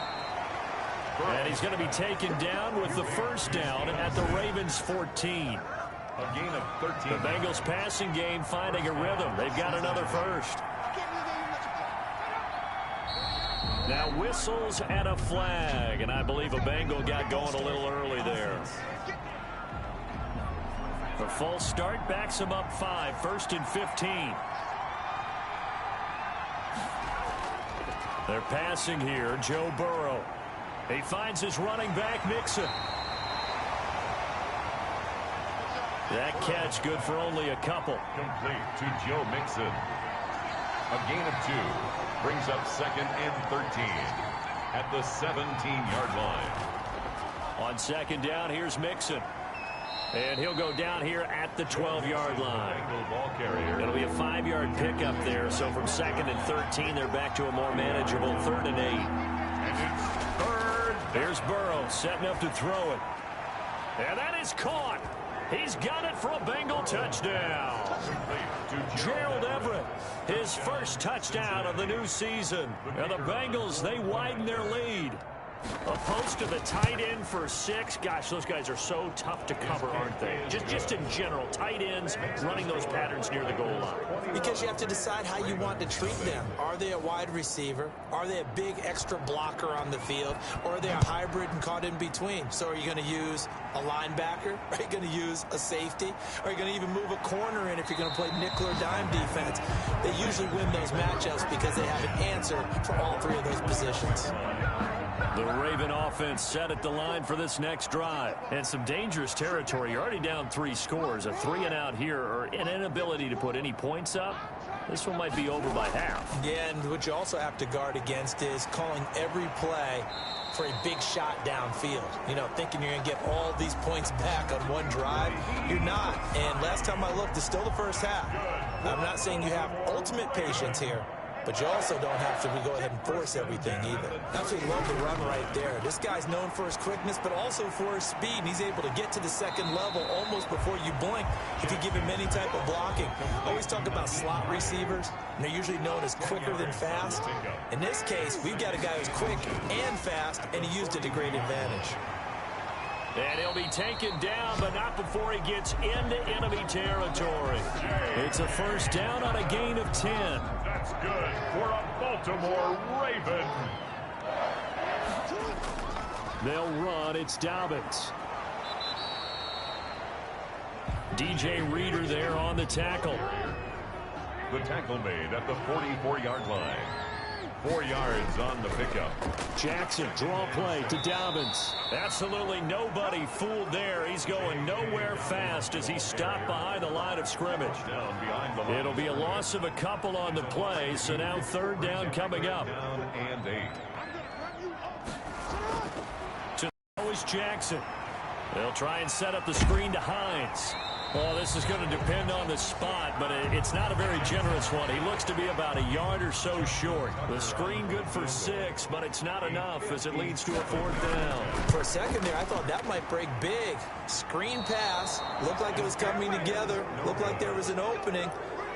And he's going to be taken down with the 1st down at the Ravens 14. A gain of 13. The Bengals passing game finding a rhythm. They've got another 1st. Now whistles and a flag, and I believe a Bengal got going a little early there. The false start backs him up 5, 1st and 15. They're passing here, Joe Burrow. He finds his running back, Mixon. That catch good for only a couple. Complete to Joe Mixon. A gain of 2. Brings up 2nd and 13 at the 17-yard line. On 2nd down, here's Mixon. And he'll go down here at the 12-yard line. Ball carrier. It'll be a 5-yard pickup there. So from 2nd and 13, they're back to a more manageable 3rd and 8. And it's 3rd. Here's Burrow setting up to throw it. And that is caught. He's got it for a Bengal touchdown. Gerald Everett, his 1st touchdown of the new season. And the Bengals, they widen their lead. A post to the tight end for 6. Gosh, those guys are so tough to cover, aren't they? Just in general, tight ends running those patterns near the goal line. Because you have to decide how you want to treat them. Are they a wide receiver? Are they a big extra blocker on the field? Or are they a hybrid and caught in between? So are you going to use a linebacker? Are you going to use a safety? Are you going to even move a corner in if you're going to play nickel or dime defense? They usually win those matchups because they have an answer for all 3 of those positions. The Raven offense set at the line for this next drive. And some dangerous territory. You're already down 3 scores. A 3-and-out here or an inability to put any points up. This one might be over by half. Yeah, and what you also have to guard against is calling every play for a big shot downfield. You know, thinking you're going to get all these points back on one drive. You're not. And last time I looked, it's still the first half. I'm not saying you have ultimate patience here, but you also don't have to go ahead and force everything either. Absolutely love the run right there. This guy's known for his quickness, but also for his speed, and he's able to get to the second level almost before you blink if you give him any type of blocking. I always talk about slot receivers, and they're usually known as quicker than fast. In this case, we've got a guy who's quick and fast, and he used it to great advantage. And he'll be taken down, but not before he gets into enemy territory. It's a first down on a gain of 10. That's good for a Baltimore Raven. They'll run. It's Dobbins. DJ Reader there on the tackle. The tackle made at the 44-yard line. 4 yards on the pickup. Jackson, draw play to Dobbins. Absolutely nobody fooled there. He's going nowhere fast as he stopped behind the line of scrimmage. It'll be a loss of a couple on the play, so now third down coming up. Down and 8. To always Jackson. They'll try and set up the screen to Hines. Well, this is going to depend on the spot, but it's not a very generous one. He looks to be about a yard or so short. The screen good for 6, but it's not enough as it leads to a fourth down. For a second there, I thought that might break big. Screen pass. Looked like it was coming together. Looked like there was an opening.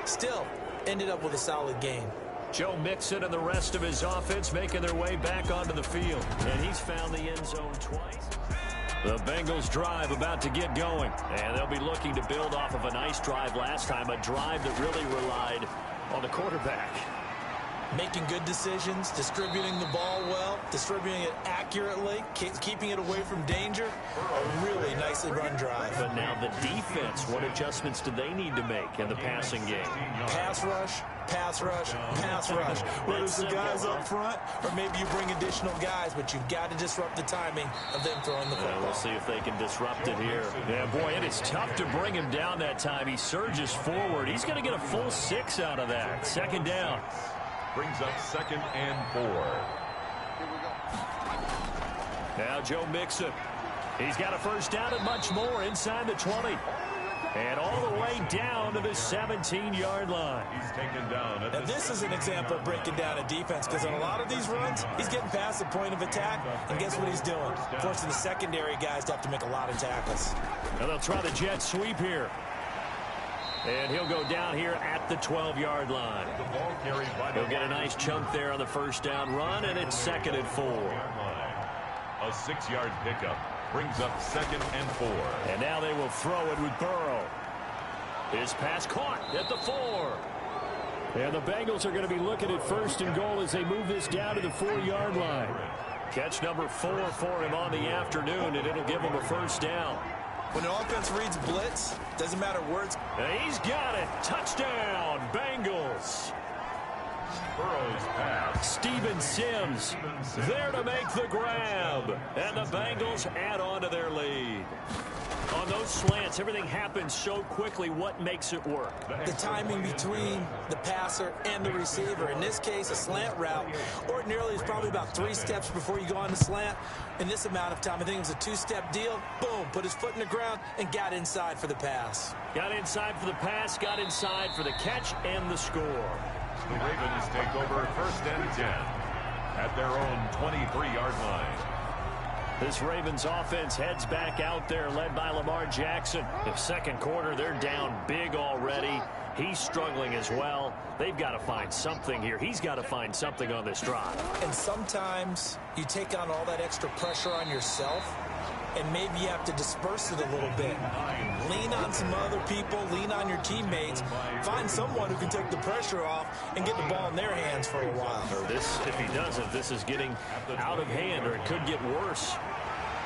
Still, ended up with a solid gain. Joe Mixon and the rest of his offense making their way back onto the field. And he's found the end zone twice. The Bengals drive about to get going, and they'll be looking to build off of a nice drive last time, a drive that really relied on the quarterback. Making good decisions, distributing the ball well, distributing it accurately, keeping it away from danger. A really nicely run drive. But now the defense, what adjustments do they need to make in the passing game? Pass rush, pass rush, pass rush. Whether it's the guys up front or maybe you bring additional guys, but you've got to disrupt the timing of them throwing the football. We'll see if they can disrupt it here. Yeah, boy, it is tough to bring him down that time. He surges forward. He's going to get a full 6 out of that. Second down. Brings up 2nd and 4. Now Joe Mixon. He's got a first down and much more inside the 20. And all the way down to the 17-yard line. He's taken down. Now this is an example of breaking down a defense, because on a lot of these runs, he's getting past the point of attack, and guess what he's doing? Forcing the secondary guys to have to make a lot of tackles. Now they'll try the jet sweep here. And he'll go down here at the 12-yard line. He'll get a nice chunk there on the first down run, and it's 2nd and 4. A 6-yard pickup brings up 2nd and 4. And now they will throw it with Burrow. His pass caught at the 4. And the Bengals are going to be looking at 1st and goal as they move this down to the 4-yard line. Catch number 4 for him on the afternoon, and it'll give him a first down. When the offense reads blitz, doesn't matter where it's... He's got it. Touchdown, Bengals. Burrow's pass. Steven Sims there to make the grab. And the Bengals add on to their lead. On those slants, everything happens so quickly. What makes it work? The timing between the passer and the receiver. In this case, a slant route ordinarily is probably about 3 steps before you go on the slant. In this amount of time, I think it was a 2-step deal. Boom, put his foot in the ground and got inside for the pass. Got inside for the pass, got inside for the catch and the score. The Ravens take over 1st and 10 at their own 23-yard line. This Ravens offense heads back out there, led by Lamar Jackson. The second quarter, they're down big already. He's struggling as well. They've got to find something here. He's got to find something on this drive. And sometimes you take on all that extra pressure on yourself, and maybe you have to disperse it a little bit. Lean on some other people, lean on your teammates, find someone who can take the pressure off and get the ball in their hands for a while. Or this, if he doesn't, this is getting out of hand, or it could get worse.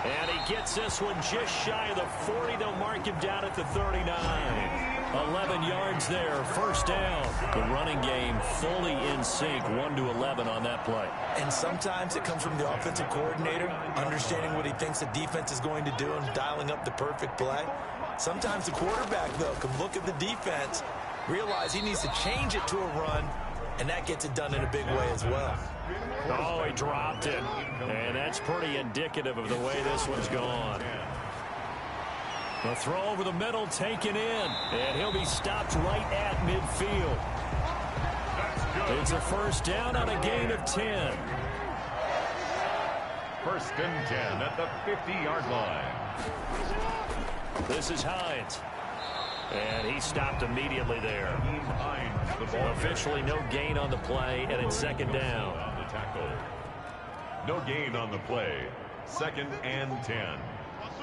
And he gets this one just shy of the 40. They'll mark him down at the 39. 11 yards there, first down. The running game fully in sync, 1-11 on that play. And sometimes it comes from the offensive coordinator, understanding what he thinks the defense is going to do and dialing up the perfect play. Sometimes the quarterback, though, can look at the defense, realize he needs to change it to a run, and that gets it done in a big way as well. Oh, he dropped it. And that's pretty indicative of the way this one's gone. The throw over the middle taken in. And he'll be stopped right at midfield. That's good. It's a first down on a gain of 10. First and 10 at the 50-yard line. This is Hines. And he stopped immediately there. Hines, the ball. Officially no gain on the play, and it's second down. On the tackle. No gain on the play. Second and 10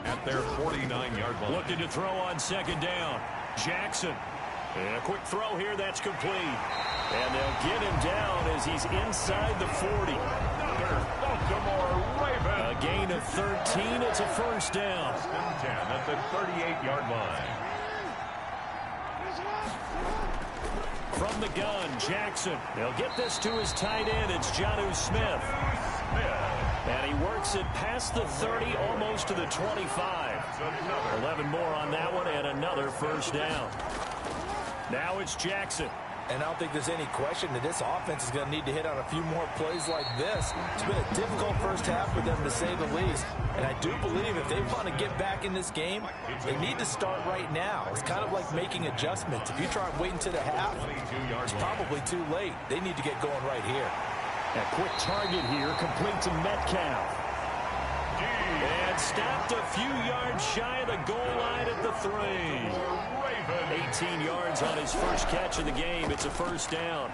at their 49-yard line. Looking to throw on second down. Jackson. And a quick throw here, that's complete. And they'll get him down as he's inside the 40. A gain of 13. It's a first down. First and 10 at the 38-yard line. From the gun, Jackson. They'll get this to his tight end. It's Jonnu Smith. And he works it past the 30, almost to the 25. 11 more on that one, and another first down. Now it's Jackson. And I don't think there's any question that this offense is going to need to hit on a few more plays like this. It's been a difficult first half for them, to say the least. And I do believe if they want to get back in this game, they need to start right now. It's kind of like making adjustments. If you try waiting to the half, it's probably too late. They need to get going right here. A quick target here, complete to Metcalf. And stopped a few yards shy of the goal line at the 3. 18 yards on his first catch of the game. It's a first down.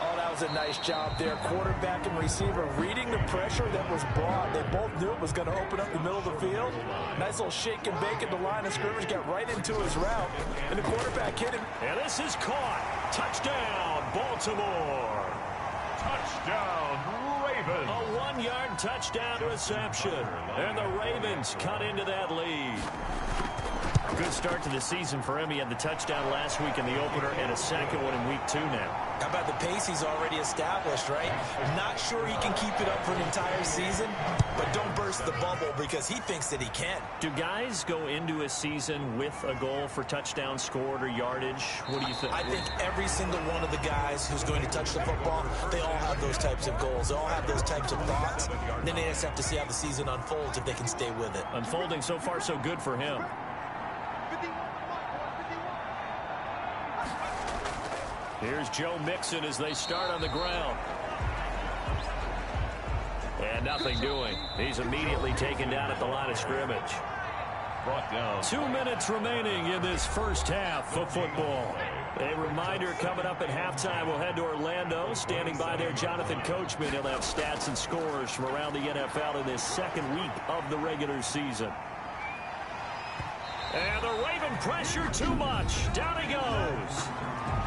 Oh, that was a nice job there. Quarterback and receiver reading the pressure that was brought. They both knew it was going to open up the middle of the field. Nice little shake and bake at the line of scrimmage. Got right into his route. And the quarterback hit him. And this is caught. Touchdown, Baltimore. Touchdown, Ravens. A 1-yard touchdown reception. And the Ravens cut into that lead. Good start to the season for him. He had the touchdown last week in the opener and a second one in week 2 now. How about the pace he's already established, right? Not sure he can keep it up for an entire season, but don't burst the bubble because he thinks that he can. Do guys go into a season with a goal for touchdown scored or yardage? What do you think? I think every single one of the guys who's going to touch the football, they all have those types of goals. They all have those types of thoughts. And then they just have to see how the season unfolds if they can stay with it. Unfolding so far so good for him. Here's Joe Mixon as they start on the ground. And nothing doing. He's immediately taken down at the line of scrimmage. Brought down. 2 minutes remaining in this first half of football. A reminder coming up at halftime, we'll head to Orlando. Standing by there, Jonathan Coachman. He'll have stats and scores from around the NFL in this second week of the regular season. And the Raven pressure too much. Down he goes.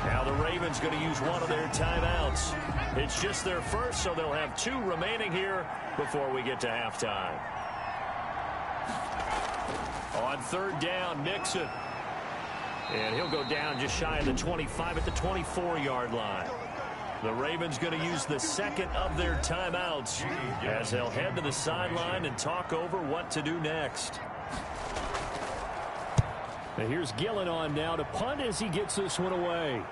Now the Ravens going to use one of their timeouts. It's just their first, so they'll have 2 remaining here before we get to halftime. On third down, Mixon. And he'll go down just shy of the 25 at the 24-yard line. The Ravens going to use the second of their timeouts as they'll head to the sideline and talk over what to do next. Now here's Gillen on now to punt as he gets this one away.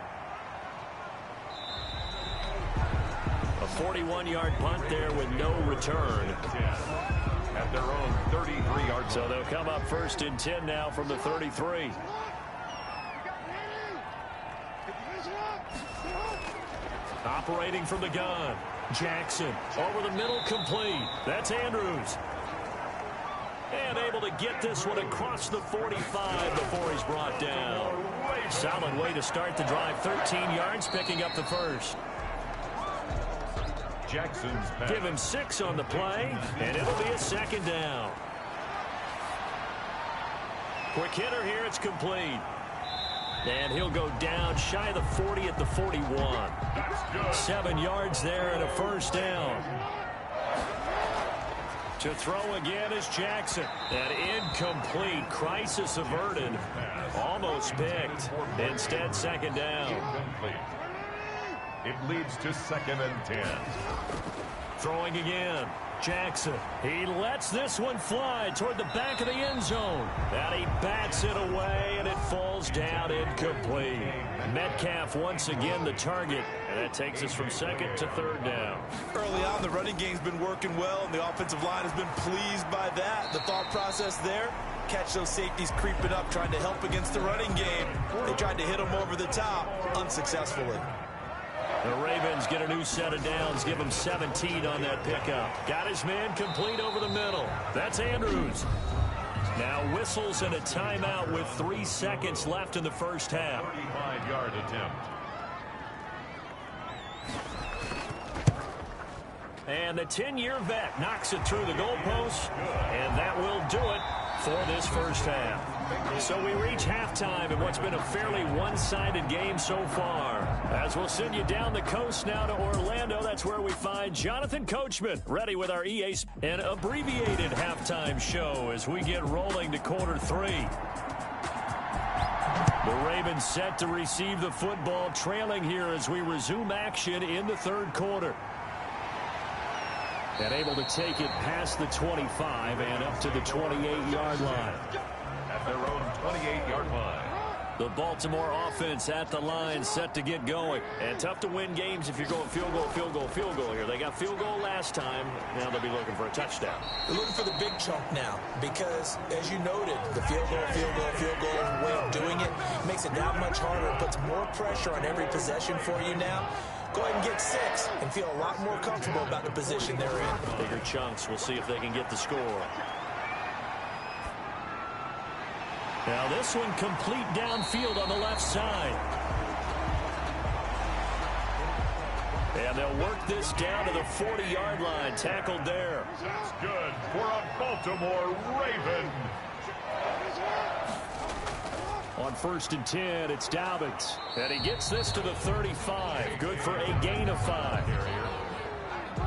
A 41-yard punt there with no return. At their own 33-yard. So they'll come up first and 10 now from the 33. Operating from the gun. Jackson over the middle, complete. That's Andrews. And able to get this one across the 45 before he's brought down. Solid way to start the drive. 13 yards, picking up the first. Jackson's pass. Give him 6 on the play, and it'll be a second down. Quick hitter here, it's complete. And he'll go down shy of the 40 at the 41. 7 yards there and a first down. To throw again is Jackson. An incomplete. Crisis averted. Almost picked. Instead, second down. It leads to 2nd and 10. Throwing again. Jackson. He lets this one fly toward the back of the end zone. And he bats it away, and it falls down incomplete. Metcalf once again the target. And that takes us from 2nd to 3rd down. Early on, the running game's been working well, and the offensive line has been pleased by that. The thought process there, catch those safeties creeping up, trying to help against the running game. They tried to hit them over the top, unsuccessfully. The Ravens get a new set of downs, give him 17 on that pickup. Got his man complete over the middle. That's Andrews. Now whistles and a timeout with 3 seconds left in the first half. 35-yard attempt. And the 10-year vet knocks it through the goalpost, and that will do it for this first half. So we reach halftime in what's been a fairly one-sided game so far. As we'll send you down the coast now to Orlando, that's where we find Jonathan Coachman ready with our EA an abbreviated halftime show as we get rolling to quarter 3. The Ravens set to receive the football, trailing here as we resume action in the third quarter. And able to take it past the 25 and up to the 28-yard line. At their own 28-yard line. The Baltimore offense at the line, set to get going. And tough to win games if you're going field goal, field goal, field goal here. They got field goal last time. Now they'll be looking for a touchdown. They're looking for the big chunk now because, as you noted, the field goal way of doing it makes it that much harder. It puts more pressure on every possession for you now. Go ahead and get 6 and feel a lot more comfortable about the position they're in. Bigger chunks. We'll see if they can get the score. Now this one complete downfield on the left side. And they'll work this down to the 40-yard line. Tackled there. That's good for a Baltimore Raven. On 1st and 10, it's Dobbins. And he gets this to the 35. Good for a gain of 5.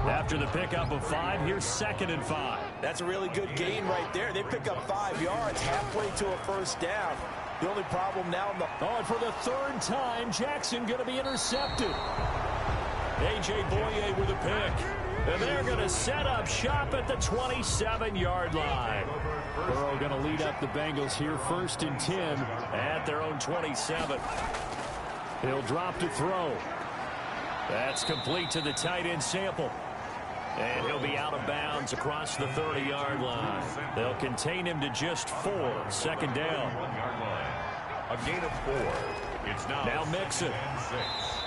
After the pickup of 5, here's 2nd and 5. That's a really good gain right there. They pick up 5 yards halfway to a first down. The only problem now in the... Oh, and for the 3rd time, Jackson going to be intercepted. A.J. Boye with a pick. And they're going to set up shop at the 27-yard line. Burrow going to lead up the Bengals here, 1st and 10 at their own 27. He'll drop to throw. That's complete to the tight end Sample. And he'll be out of bounds across the 30-yard line. They'll contain him to just 4. 2nd down. A gain of 4. It's now Mixon.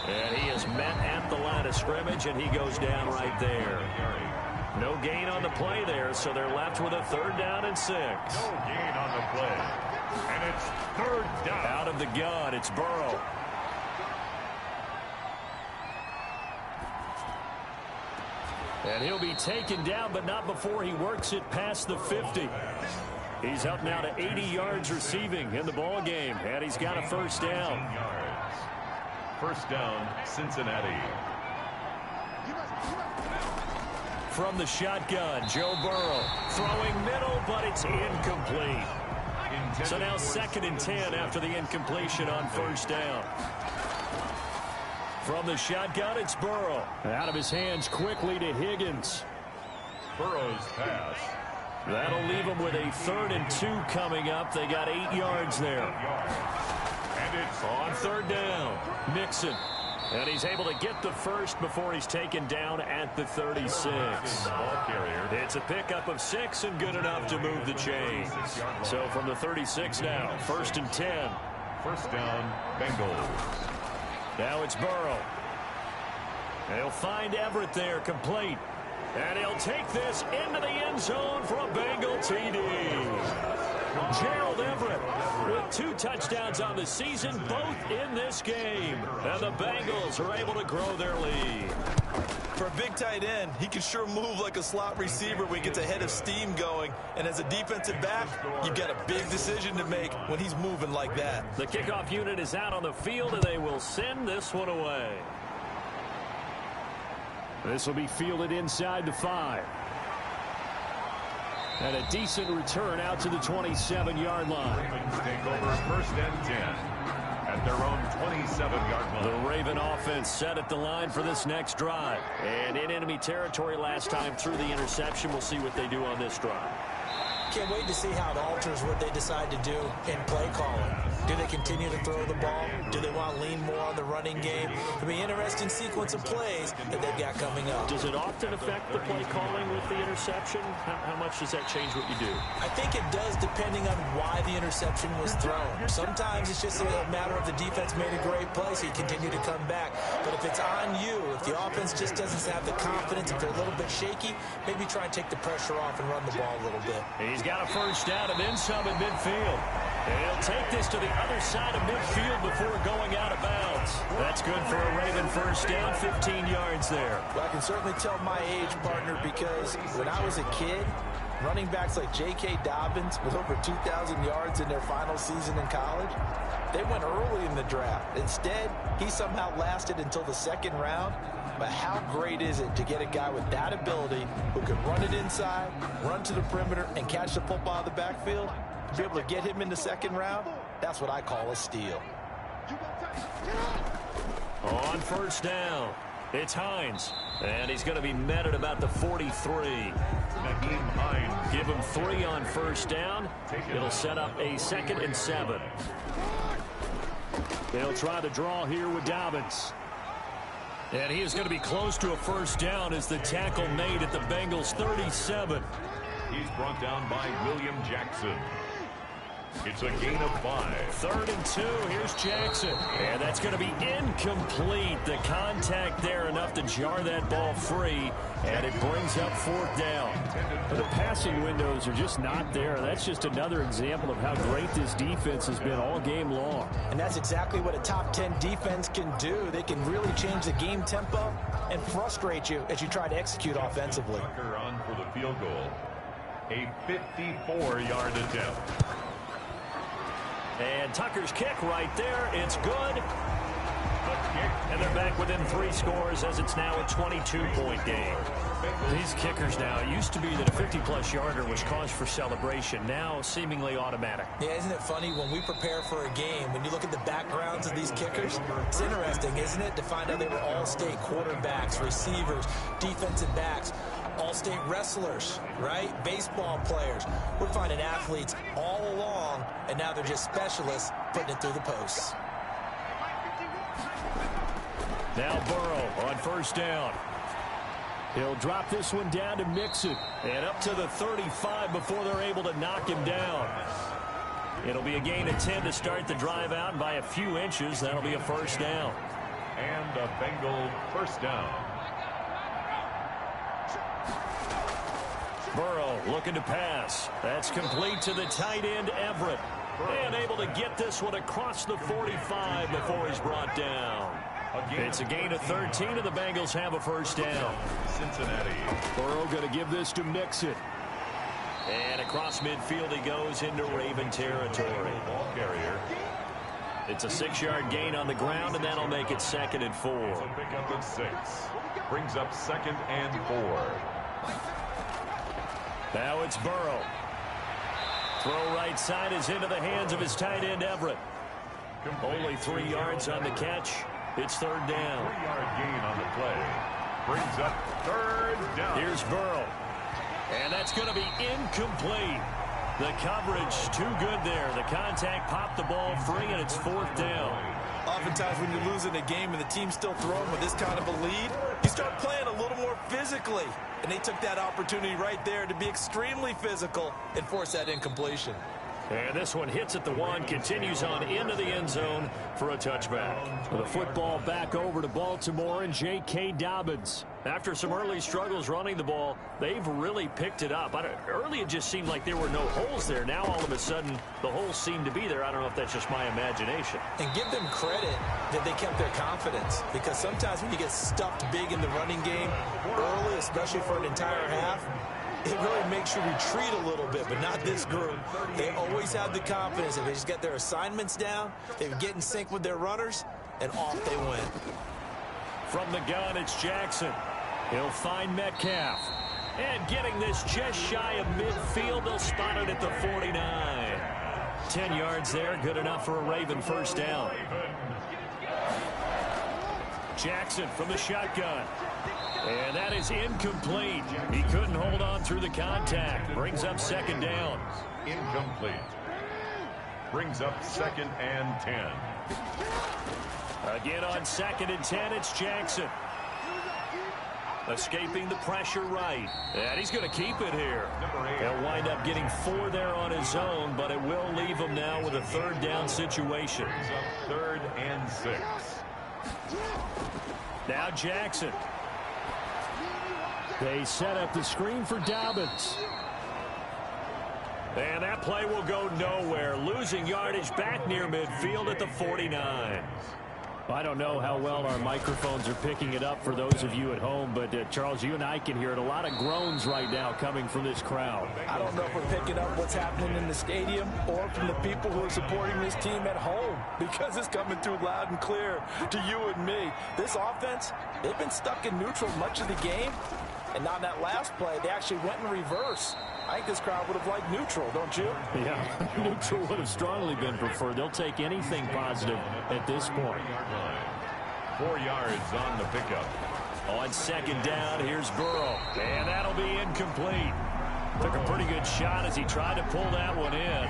And he is met at the line of scrimmage, and he goes down right there. No gain on the play there, so they're left with a 3rd down and 6. No gain on the play. And it's 3rd down. Out of the gun, it's Burrow. And he'll be taken down, but not before he works it past the 50. He's up now to 80 yards receiving in the ball game, and he's got a 1st down. 1st down, Cincinnati. From the shotgun, Joe Burrow throwing middle, but it's incomplete. So now 2nd and 10 after the incompletion on 1st down. From the shotgun, it's Burrow. Out of his hands quickly to Higgins. Burrow's pass. That'll leave him with a 3rd and 2 coming up. They got 8 yards there. And it's on 3rd down. Mixon. And he's able to get the 1st before he's taken down at the 36. Ball carrier. It's a pickup of 6 and good enough to move the chains. So from the 36 now, 1st and 10. 1st down, Bengals. Now it's Burrow. They'll find Everett there, complete. And he'll take this into the end zone for a Bengal TD. Gerald Everett with 2 touchdowns on the season, both in this game. And the Bengals are able to grow their lead. For a big tight end, he can sure move like a slot receiver when he gets a head of steam going. And as a defensive back, you've got a big decision to make when he's moving like that. The kickoff unit is out on the field, and they will send this one away. This will be fielded inside the 5. And a decent return out to the 27-yard line. Ravens take over 1st and 10 at their own 27-yard line. The Raven offense set at the line for this next drive. And in enemy territory last time through the interception. We'll see what they do on this drive. Can't wait to see how it alters what they decide to do in play calling. Do they continue to throw the ball? Do they want to lean more on the running game? It'll be an interesting sequence of plays that they've got coming up. Does it often affect the play calling with the interception? How much does that change what you do? I think it does, depending on why the interception was thrown. Sometimes it's just a matter of the defense made a great play, so you continue to come back. But if it's on you, if the offense just doesn't have the confidence, if they're a little bit shaky, maybe try and take the pressure off and run the ball a little bit. He's got a first down and then some at midfield. And he'll take this to the other side of midfield before going out of bounds. That's good for a Raven first down, 15 yards there. Well, I can certainly tell my age, partner, because when I was a kid, running backs like J.K. Dobbins with over 2,000 yards in their final season in college, they went early in the draft. Instead, he somehow lasted until the second round. But how great is it to get a guy with that ability who can run it inside, run to the perimeter, and catch the football out of the backfield? To be able to get him in the second round, that's what I call a steal. On first down, it's Hines. And he's going to be met at about the 43. Give him 3 on first down. It'll set up a 2nd and 7. They'll try to draw here with Dobbins. And he is going to be close to a first down as the tackle made at the Bengals 37. He's brought down by William Jackson. It's a gain of 5. 3rd and 2. Here's Jackson. And that's going to be incomplete. The contact there enough to jar that ball free. And it brings up 4th down. The passing windows are just not there. That's just another example of how great this defense has been all game long. And that's exactly what a top 10 defense can do. They can really change the game tempo and frustrate you as you try to execute offensively. Tucker on for the field goal. A 54-yard attempt. And Tucker's kick right there. It's good. And they're back within 3 scores as it's now a 22-point game. These kickers now, it used to be that a 50-plus yarder was cause for celebration. Now seemingly automatic. Yeah, isn't it funny when we prepare for a game, when you look at the backgrounds of these kickers, it's interesting, isn't it, to find out they were all-state quarterbacks, receivers, defensive backs, all-state wrestlers, right? Baseball players. We're finding athletes all along, and now they're just specialists putting it through the posts. Now Burrow on first down. He'll drop this one down to Mixon. And up to the 35 before they're able to knock him down. It'll be a gain of 10 to start the drive out by a few inches. That'll be a first down. And a Bengal first down. Burrow looking to pass. That's complete to the tight end, Everett. And able to get this one across the 45 before he's brought down. It's a gain of 13, and the Bengals have a first down. Cincinnati. Burrow going to give this to Mixon. And across midfield he goes into Raven territory. Ball carrier. It's a 6-yard gain on the ground, and that'll make it 2nd and 4. So pick up at 6. Brings up 2nd and 4. Now it's Burrow. Throw right side is into the hands of his tight end, Everett. Only 3 yards on the catch. It's 3rd down. 3-yard gain on the play. Brings up 3rd down. Here's Burrow. And that's going to be incomplete. The coverage too good there. The contact popped the ball free, and it's 4th down. Oftentimes when you're losing a game and the team's still throwing with this kind of a lead, you start playing a little more physically. And they took that opportunity right there to be extremely physical and force that incompletion. And this one hits at the 1, continues on into the end zone for a touchback. The football back over to Baltimore and J.K. Dobbins. After some early struggles running the ball, they've really picked it up. Early it just seemed like there were no holes there. Now all of a sudden the holes seem to be there. I don't know if that's just my imagination. And give them credit that they kept their confidence, because sometimes when you get stuffed big in the running game early, especially for an entire half, it really makes you retreat a little bit, but not this group. They always have the confidence. If they just get their assignments down, they get in sync with their runners, and off they went. From the gun, it's Jackson. He'll find Metcalf. And getting this just shy of midfield, they'll spot it at the 49. 10 yards there, good enough for a Raven first down. Jackson from the shotgun. And that is incomplete. He couldn't hold on through the contact. Brings up second down. Incomplete. Brings up 2nd and 10. Again on 2nd and 10, it's Jackson. Escaping the pressure right. And he's going to keep it here. He'll wind up getting 4 there on his own, but it will leave him now with a 3rd down situation. 3rd and 6. Now Jackson. They set up the screen for Dobbins. And that play will go nowhere. Losing yardage back near midfield at the 49. I don't know how well our microphones are picking it up for those of you at home, but Charles, you and I can hear it. A lot of groans right now coming from this crowd. I don't know if we're picking up what's happening in the stadium or from the people who are supporting this team at home, because it's coming through loud and clear to you and me. This offense, they've been stuck in neutral much of the game, and on that last play, they actually went in reverse. I think this crowd would have liked neutral, don't you? Yeah, neutral would have strongly been preferred. They'll take anything positive at this point. 4 yards on the pickup. On 2nd down, here's Burrow. And that'll be incomplete. Took a pretty good shot as he tried to pull that one in.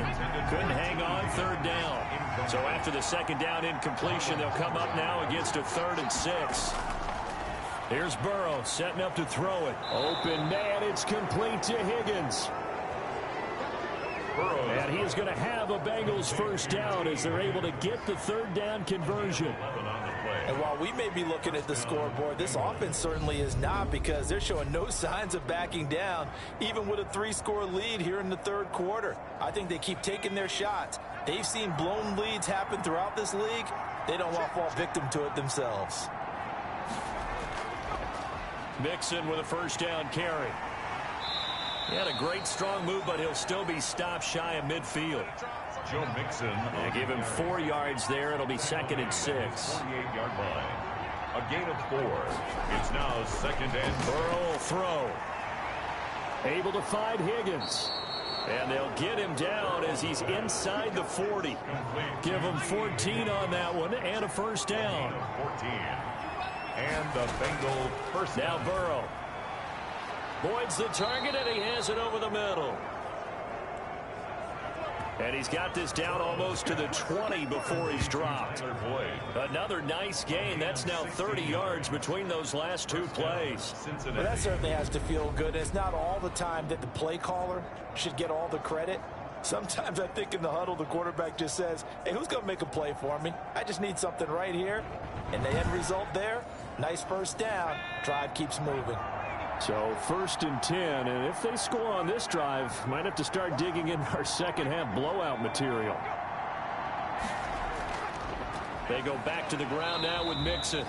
Couldn't hang on, 3rd down. So after the 2nd down incompletion, they'll come up now against a 3rd and 6. Here's Burrow setting up to throw it. Open man, it's complete to Higgins. And he is going to have a Bengals 1st down as they're able to get the 3rd down conversion. And while we may be looking at the scoreboard, this offense certainly is not, because they're showing no signs of backing down, even with a 3-score lead here in the 3rd quarter. I think they keep taking their shots. They've seen blown leads happen throughout this league. They don't want to fall victim to it themselves. Mixon with a 1st down carry. He had a great strong move, but he'll still be stopped shy of midfield. Joe Mixon. They give him 4 yards there. It'll be 2nd and 6. 48-yard line. A gain of 4. It's now 2nd and Burrow will throw. Able to find Higgins. And they'll get him down as he's inside the 40. Give him 14 on that one and a 1st down. 14. And the Bengal 1st now down. Burrow. Boyd's the target, and he has it over the middle. And he's got this down almost to the 20 before he's dropped. Another nice gain. That's now 30 yards between those last 2 plays. Well, that certainly has to feel good. It's not all the time that the play caller should get all the credit. Sometimes I think in the huddle, the quarterback just says, hey, who's going to make a play for me? I just need something right here. And the end result there, nice 1st down. Drive keeps moving. So 1st and 10, and if they score on this drive, might have to start digging in our 2nd half blowout material. They go back to the ground now with Mixon.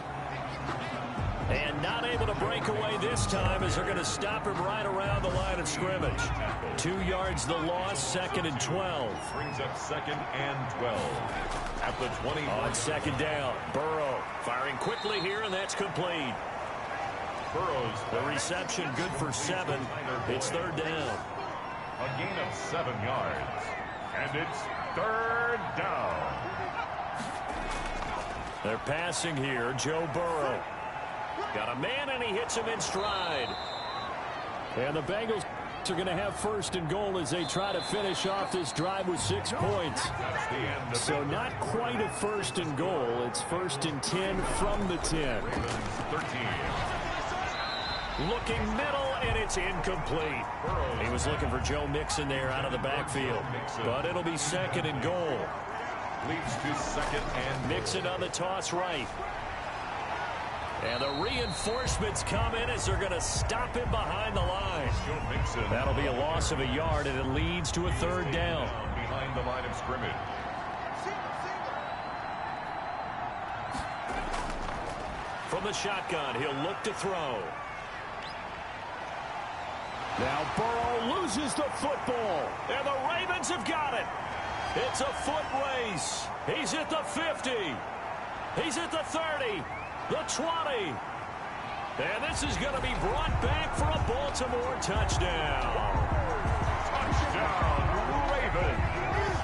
And not able to break away this time as they're going to stop him right around the line of scrimmage. 2 yards the loss, 2nd and 12. Brings up 2nd and 12. At the 20. On 2nd down, Burrow firing quickly here, and that's complete. Burrow's the reception good for 7. It's 3rd down. A gain of 7 yards. And it's 3rd down. They're passing here. Joe Burrow. Got a man, and he hits him in stride. And the Bengals are going to have 1st and goal as they try to finish off this drive with 6 points. So not quite a 1st and goal. It's 1st and 10 from the 10. 13. Looking middle, and it's incomplete. He was looking for Joe Mixon there out of the backfield. But it'll be 2nd and goal. Leads to 2nd and Mixon on the toss right. And the reinforcements come in as they're going to stop him behind the line. That'll be a loss of a yard, and it leads to a 3rd down. Behind the line of scrimmage. From the shotgun, he'll look to throw. Now Burrow loses the football. And the Ravens have got it. It's a foot race. He's at the 50. He's at the 30. The 20. And this is going to be brought back for a Baltimore touchdown. Touchdown, Ravens.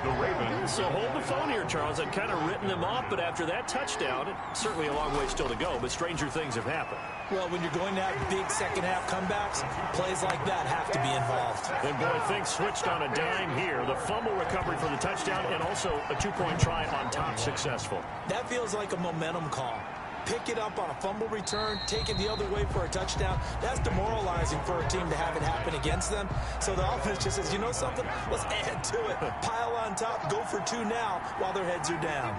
The Ravens So hold the phone here, Charles. I'd kind of written them off, but after that touchdown, it's certainly a long way still to go, but stranger things have happened. Well, when you're going to have big second-half comebacks, plays like that have to be involved. And, boy, things switched on a dime here. The fumble recovery for the touchdown and also a two-point try on top successful. That feels like a momentum call. Pick it up on a fumble return, take it the other way for a touchdown. That's demoralizing for a team to have it happen against them. So the offense just says, you know something? Let's add to it. Pile on top, go for two now while their heads are down.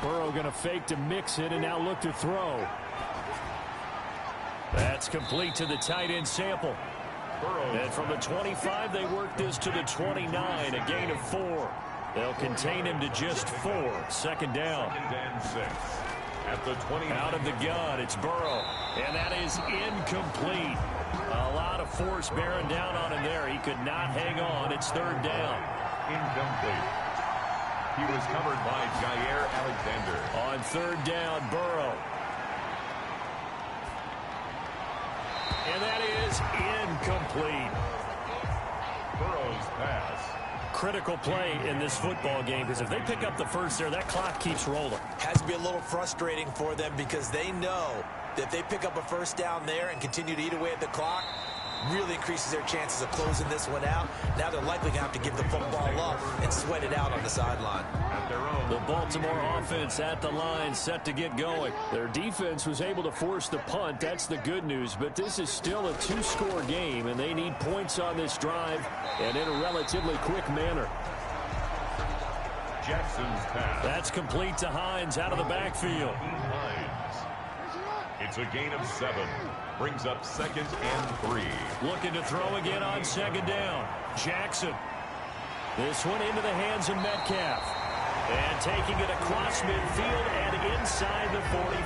Burrow going to fake to mix it and now look to throw. That's complete to the tight end Sample. And from the 25, they work this to the 29, a gain of 4. They'll contain him to just 4. Second down. Second and 6. At the 20. Out of the gun, it's Burrow. And that is incomplete. A lot of force bearing down on him there. He could not hang on. It's third down. Incomplete. He was covered by Jair Alexander. On third down, Burrow. And that is incomplete. Burrow's pass. Critical play in this football game, because if they pick up the first there, that clock keeps rolling. Has to be a little frustrating for them because they know that if they pick up a first down there and continue to eat away at the clock, really increases their chances of closing this one out. Now they're likely going to have to give the football up and sweat it out on the sideline. At their own. The Baltimore offense at the line, set to get going. Their defense was able to force the punt. That's the good news. But this is still a two-score game, and they need points on this drive and in a relatively quick manner. Jackson's pass. That's complete to Hines out of the backfield. Hines. It's a gain of 7. Brings up second and 3. Looking to throw again on second down. Jackson. This one into the hands of Metcalf. And taking it across midfield and inside the 45.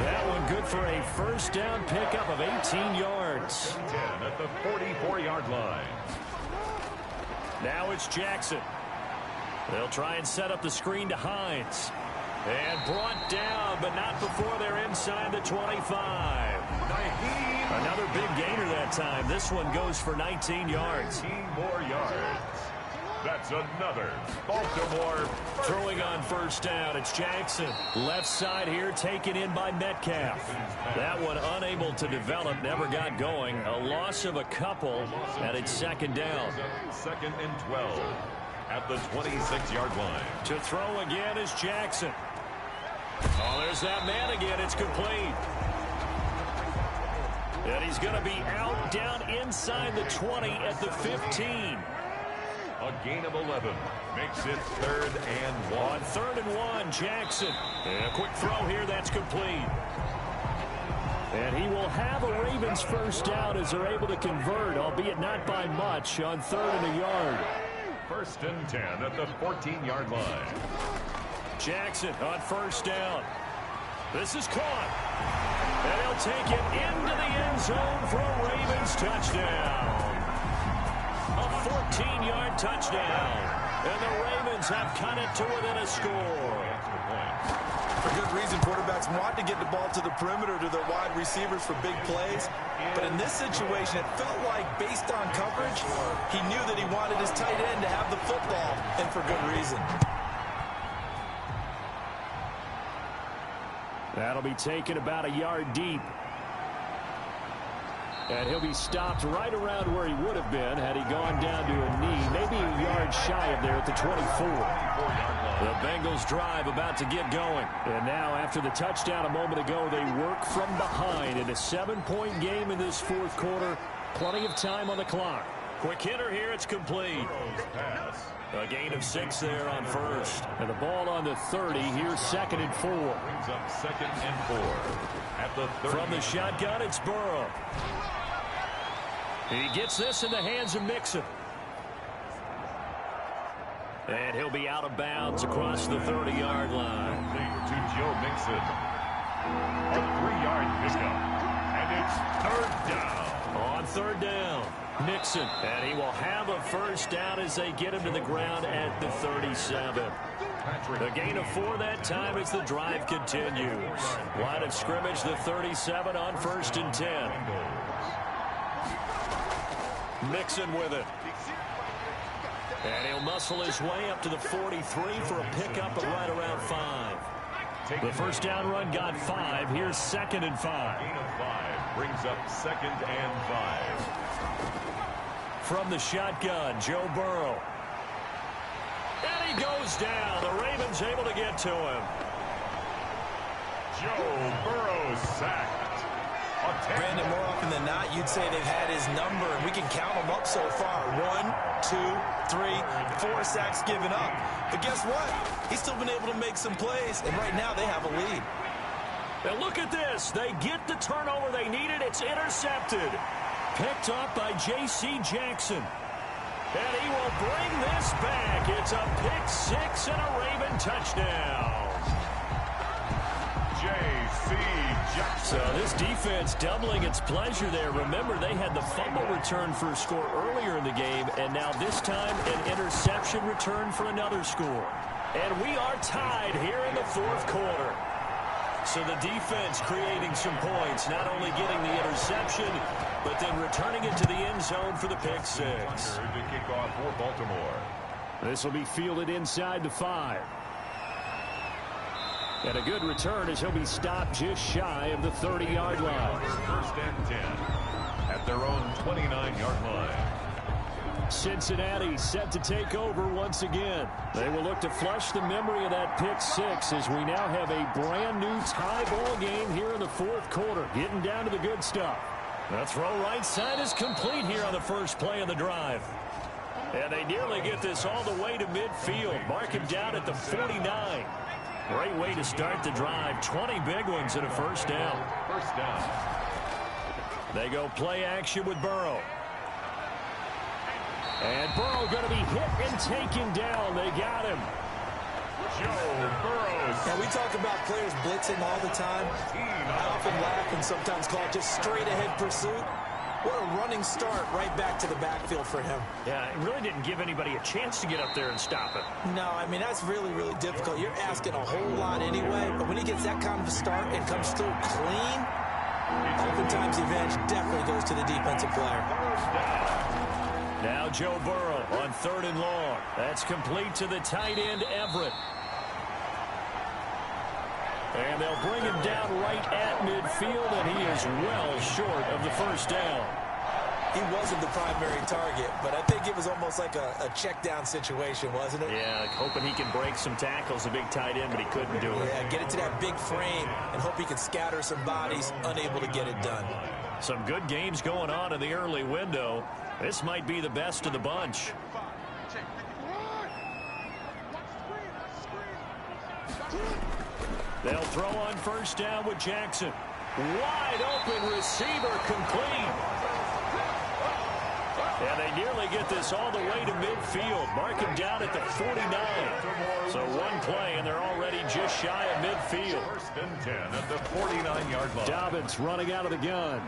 That one good for a first down pickup of 18 yards. 10 at the 44-yard line. Now it's Jackson. They'll try and set up the screen to Hines. And brought down, but not before they're inside the 25. Another big gainer that time. This one goes for 19 yards. 19 more yards. That's another Baltimore. Throwing on first down, it's Jackson. Left side here, taken in by Metcalf. That one unable to develop, never got going. A loss of a couple, and it's second down. Second and 12 at the 26-yard line. To throw again is Jackson. Oh, there's that man again. It's complete. And he's going to be out down inside the 20 at the 15. A gain of 11 makes it third and 1. On third and 1, Jackson. And a quick throw here. That's complete. And he will have a Ravens first down as they're able to convert, albeit not by much, on third and a yard. First and 10 at the 14-yard line. Jackson on first down. This is caught. And he'll take it into the end zone for a Ravens touchdown. A 14-yard touchdown. And the Ravens have cut it to within a score. For good reason, quarterbacks want to get the ball to the perimeter to their wide receivers for big plays. But in this situation, it felt like, based on coverage, he knew that he wanted his tight end to have the football, and for good reason. That'll be taken about a yard deep. And he'll be stopped right around where he would have been had he gone down to a knee, maybe a yard shy of there at the 24. The Bengals drive about to get going. And now, after the touchdown a moment ago, they work from behind in a 7-point game in this fourth quarter. Plenty of time on the clock. Quick hitter here. It's complete. A gain of 6 there on first. And the ball on the 30. Here's second and 4. Brings up second and 4 at the 30. From the shotgun, it's Burrow. He gets this in the hands of Mixon. And he'll be out of bounds across the 30-yard line. To Joe Mixon. A 3-yard pickup. And it's third down. On third down, Mixon. And he will have a first down as they get him to the ground at the 37. A gain of 4 that time as the drive continues. Line of scrimmage, the 37 on first and 10. Mixon with it. And he'll muscle his way up to the 43 for a pickup of right around 5. The first down run got 5. Here's 2nd and 5. Gain of 5 brings up 2nd and 5. From the shotgun, Joe Burrow. And he goes down. The Ravens able to get to him. Joe Burrow sacked. Brandon, more often than not, you'd say they've had his number, and we can count them up so far. 1, 2, 3, 4 sacks given up. But guess what? He's still been able to make some plays, and right now they have a lead. And look at this. They get the turnover they needed. It's intercepted. Picked up by J.C. Jackson. And he will bring this back. It's a pick-6 and a Raven touchdown. J.C. Jackson. So this defense doubling its pleasure there. Remember, they had the fumble return for a score earlier in the game, and now this time an interception return for another score. And we are tied here in the 4th quarter. So the defense creating some points, not only getting the interception, but then returning it to the end zone for the pick-6. To kick off for Baltimore. This will be fielded inside the 5. And a good return as he'll be stopped just shy of the 30-yard line. 1st and 10 at their own 29-yard line. Cincinnati set to take over once again. They will look to flush the memory of that pick-6 as we now have a brand-new tie ball game here in the 4th quarter. Getting down to the good stuff. The throw right side is complete here on the first play of the drive. And they nearly get this all the way to midfield. Mark him down at the 49. Great way to start the drive. 20 big ones and a first down. First down. They go play action with Burrow. And Burrow going to be hit and taken down. They got him. Joe Burrow. Now, we talk about players blitzing all the time. I often laugh and sometimes call it just straight-ahead pursuit. What a running start right back to the backfield for him. Yeah, it really didn't give anybody a chance to get up there and stop it. No, I mean, that's really, really difficult. You're asking a whole lot anyway, but when he gets that kind of a start and comes through clean, oftentimes the advantage definitely goes to the defensive player. Now Joe Burrow on 3rd and long. That's complete to the tight end, Everett. And they'll bring him down right at midfield, and he is well short of the first down. He wasn't the primary target, but I think it was almost like a check down situation, wasn't it? Yeah, hoping he can break some tackles, a big tight end, but he couldn't do it. Yeah, get it to that big frame and hope he can scatter some bodies, unable to get it done. Some good games going on in the early window. This might be the best of the bunch. They'll throw on first down with Jackson. Wide open receiver complete. And they nearly get this all the way to midfield. Mark him down at the 49. So one play, and they're already just shy of midfield. 1st and 10 at the 49-yard line. Dobbins running out of the gun.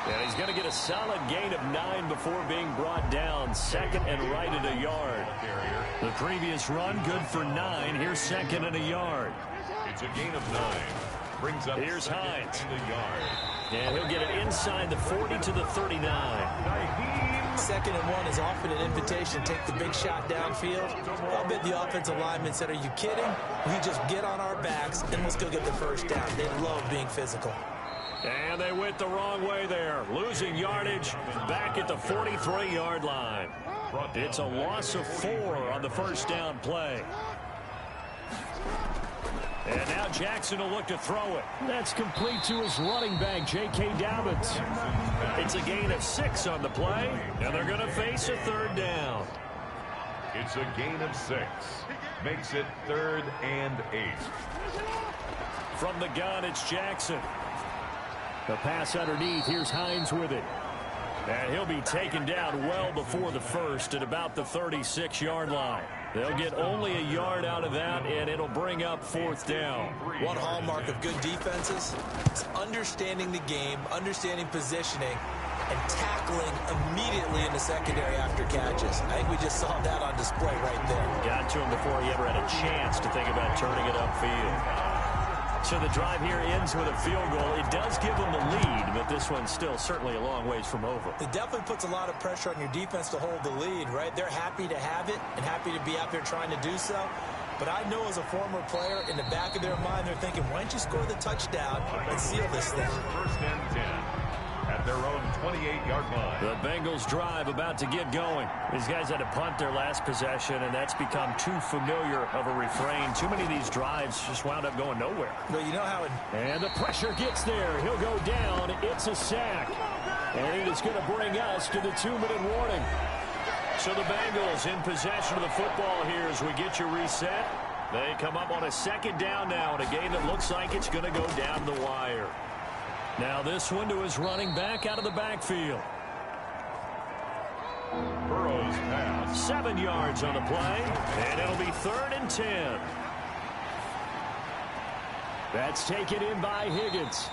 And he's going to get a solid gain of 9 before being brought down. 2nd and right at a yard. The previous run, good for 9. Here's 2nd and a yard. It's a gain of 9. Brings up Here's Hines. And a yard. And he'll get it inside the 40 to the 39. 2nd and 1 is often an invitation. Take the big shot downfield. I'll bet the offensive lineman said, are you kidding? We just get on our backs and let's go get the first down. They love being physical. And they went the wrong way there. Losing yardage back at the 43-yard line. It's a loss of 4 on the first down play. And now Jackson will look to throw it. That's complete to his running back, J.K. Dobbins. It's a gain of 6 on the play, and they're going to face a 3rd down. It's a gain of 6. Makes it 3rd and 8. From the gun, it's Jackson. The pass underneath. Here's Hines with it. And he'll be taken down well before the first at about the 36-yard line. They'll get only a yard out of that, and it'll bring up 4th down. One hallmark of good defenses is understanding the game, understanding positioning, and tackling immediately in the secondary after catches. I think we just saw that on display right there. Got to him before he ever had a chance to think about turning it upfield. So the drive here ends with a field goal. It does give them the lead, but this one's still certainly a long ways from over. It definitely puts a lot of pressure on your defense to hold the lead, right? They're happy to have it and happy to be out there trying to do so. But I know as a former player, in the back of their mind, they're thinking, why don't you score the touchdown and seal this thing? First and 10 at their own 28-yard line. The Bengals drive about to get going. These guys had to punt their last possession, and that's become too familiar of a refrain. Too many of these drives just wound up going nowhere. But you know how it... And the pressure gets there. He'll go down. It's a sack. And it is going to bring us to the 2-minute warning. So the Bengals in possession of the football here as we get you reset. They come up on a second down now in a game that looks like it's going to go down the wire. Now this one to his running back out of the backfield. Burrow's pass. 7 yards on the play, and it'll be 3rd and 10. That's taken in by Higgins.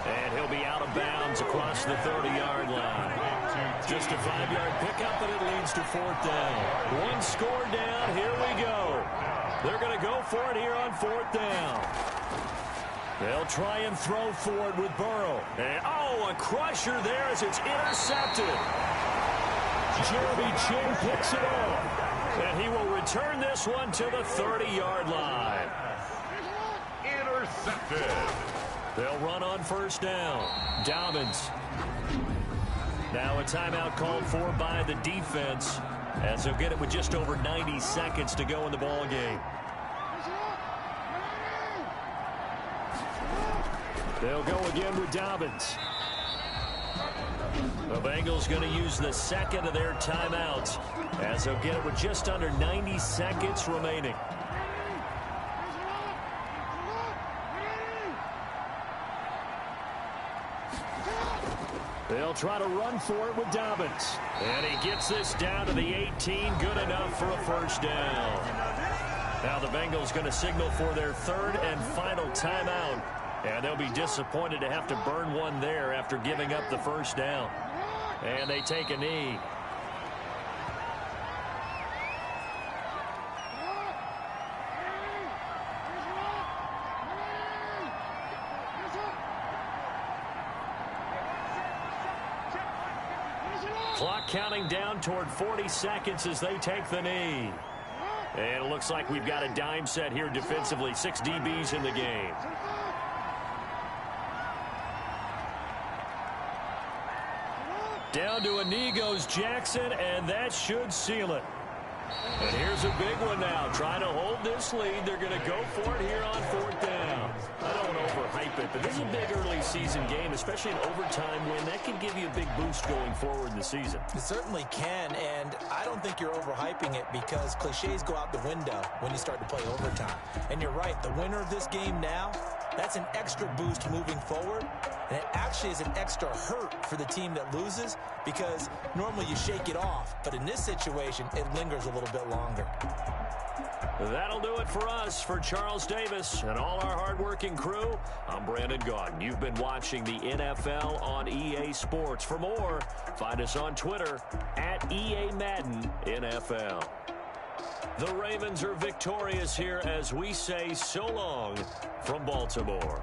And he'll be out of bounds across the 30-yard line. Just a 5-yard pickup, and it leads to 4th down. One score down. Here we go. They're going to go for it here on 4th down. They'll try and throw for it with Burrow. And, a crusher there as it's intercepted. Jeremy Chin picks it off. And he will return this one to the 30-yard line. Intercepted. They'll run on 1st down. Dobbins. Now a timeout called for by the defense as they'll get it with just over 90 seconds to go in the ball game. They'll go again with Dobbins. The Bengals going to use the second of their timeouts as they'll get it with just under 90 seconds remaining. They'll try to run for it with Dobbins. And he gets this down to the 18. Good enough for a 1st down. Now the Bengals going to signal for their 3rd and final timeout. And they'll be disappointed to have to burn one there after giving up the 1st down. And they take a knee. Clock counting down toward 40 seconds as they take the knee. And it looks like we've got a dime set here defensively. 6 DBs in the game. Down to a knee goes Jackson, and that should seal it. And here's a big one now. Trying to hold this lead. They're going to go for it here on 4th down. I don't want to overhype it, but this is a big early season game, especially an overtime win. That can give you a big boost going forward in the season. It certainly can, and I don't think you're overhyping it because cliches go out the window when you start to play overtime. And you're right, the winner of this game now, that's an extra boost moving forward, and it actually is an extra hurt for the team that loses because normally you shake it off, but in this situation, it lingers a little bit longer. That'll do it for us. For Charles Davis and all our hardworking crew, I'm Brandon Gaudin. You've been watching the NFL on EA Sports. For more, find us on Twitter at EA Madden NFL. The Ravens are victorious here as we say so long from Baltimore.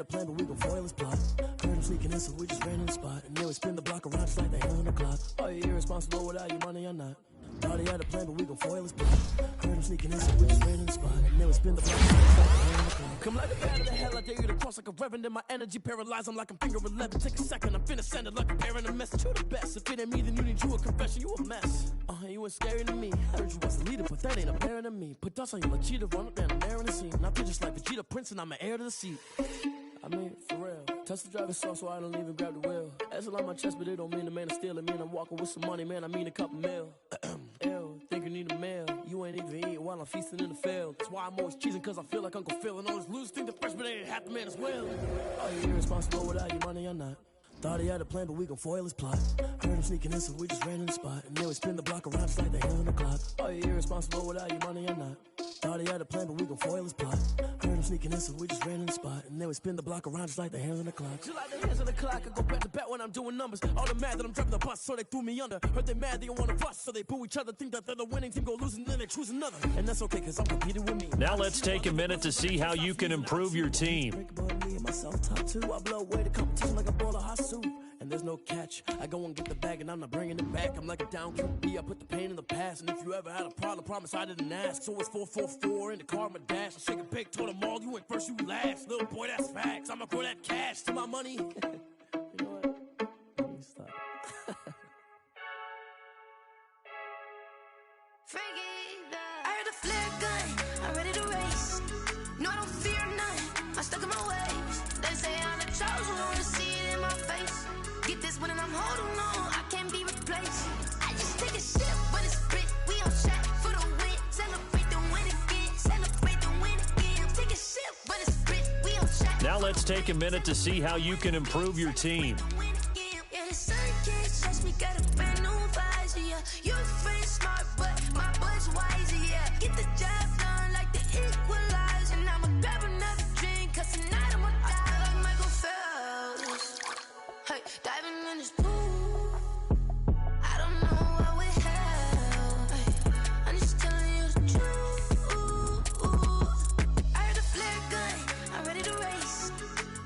had a plan, but we gon' foil his plot. Heard him sneaking in, so we just ran in the spot. And then we spin the block around just like the hand on the clock. Are you irresponsible without your money or not? Thought he had a plan, but we gon' foil his plot. Heard him sneaking in, so we just ran in the spot. And then we spin the block around just like the hand on the clock. Come like a bat of the hell, I dare you to cross like a reverend. In my energy paralyzed, I'm like I'm finger 11. Take a second, I'm finna send it like a parent a message. You the best. If it ain't me, then you need you a confession. You a mess. You ain't scary to me. Heard you was a leader, but that ain't apparent to me. Put dust on you like cheetah, run up down the air in the scene. Now just like Vegeta Prince, and I'm an heir to the seat. I mean, for real. Touch the driver's soft, so I don't even grab the wheel. That's a lot on my chest, but it don't mean the man is stealing. Man, I'm walking with some money, man. I mean a couple mil. Ew, think you need a meal. You ain't even eating while I'm feasting in the field. That's why I'm always cheesing, cause I feel like Uncle Phil. And all this losers think the freshman ain't half the man as well. Are you irresponsible without your money or not? Thought he had a plan, but we gon' foil his plot. Heard him sneaking in, so we just ran in the spot. And then we spin the block around just like the hand on the clock. Are you irresponsible without your money or not? Thought he had a plan, but we gon' foil his plot. Heard him sneaking in, so we just ran in the spot. And then we spin the block around just like the hands on the clock. Just like the hands on the clock, I go back to back when I'm doing numbers. All the mad that I'm driving the bus, so they threw me under. Heard they mad, they don't wanna bust, so they boo each other. Think that they're the winning team, go lose, and then they choose another. And that's okay, cause I'm competing with me. Now let's take a minute to see how you can improve your team. Myself top two, I blow away the competition like a ball of hot soup. And there's no catch. I go and get the bag and I'm not bringing it back. I'm like a down QB, I put the pain in the past. And if you ever had a problem, promise I didn't ask. So it's 4-4-4 in the car, my dash. I shake a big, told them all, you went first, you last. Little boy, that's facts. I'ma grow that cash to my money. You know what? Let me stop. I heard a flare gun, I'm ready to race. No, I don't fear none, I'm stuck in my ways. They say I'm the chosen one, to see it in my face. Get this one and I'm holding on, I can't be replaced. I just take a sip when it's split, we on track for the win. Celebrate the win again, celebrate the win again. Take a sip when it's split, we on track. Now let's take a minute to see how you can improve your team. Yeah, the sun can't touch me, got a brand new visor, yeah. You're friend smart, but my bud's wiser, yeah. Get the job done like the equalizer. And I'ma grab another drink, cause tonight I'ma die like Michael Phelps. Hey, diving in this pool, I don't know what would help. Hey, I'm just telling you the truth. I heard a flare gun, I'm ready to race.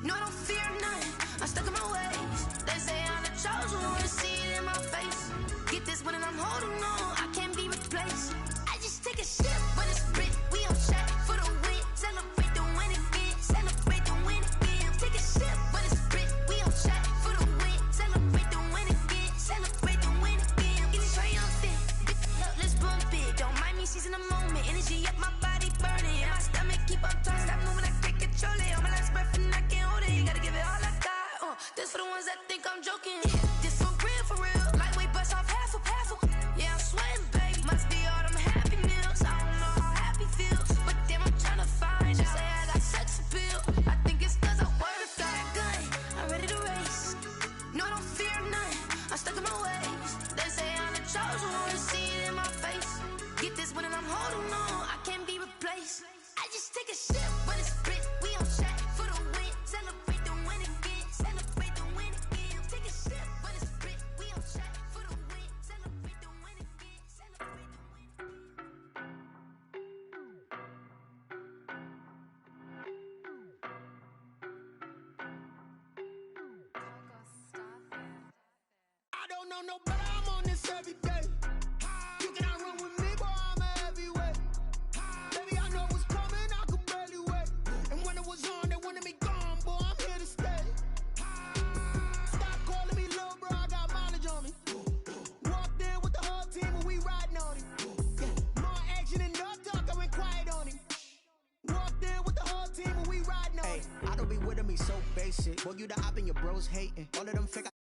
No, I don't fear none, I'm stuck in my ways. They say I'm the chosen one, to see it in my face. Get this one and I'm holding on, I can't be replaced. I just take a sip when it's split, we on track for the win. Celebrate the win again, celebrate the win again. Take a sip when it's split, we on track for the win. Celebrate the win again, celebrate the win again. Get it triumphant, let's bump it. Don't mind me seizing the moment, energy up my body burning. And my stomach keep on turning, stop moving, I can't control it. On my last breath and I can't hold it, you gotta give it all I got. This for the ones that think I'm joking. This for real, lightweight bust off half a. Yeah, I'm sweating, baby, must be all them happy meals. I don't know how happy feels, but damn, I'm trying to find out. Say I got sex appeal, I think it's cause I work hard. Gun, I'm ready to race. No, I don't fear none, I'm stuck in my ways. They say I'm the chosen one, to see it in my face. Get this one and I'm holding on, I can't be replaced. I just take a sip when it's split, we on track for the win. Celebrate the win again, celebrate the win again. Take a sip when it's split, we on track for the win. Celebrate the win again, celebrate the win again. I don't know no better, I'm on this every day. You cannot run with me, boy, I'm a heavyweight. Baby, I know what's coming, I could barely wait. And when it was on, they wanted me gone, boy, I'm here to stay. Stop calling me little bro, I got mileage on me. Walked in with the whole team and we riding on him. Yeah, more action and no talk, I went quiet on him. Walked in with the whole team and we riding on him. I don't be with me so basic. Boy, you the op and your bros hating. All of them fake.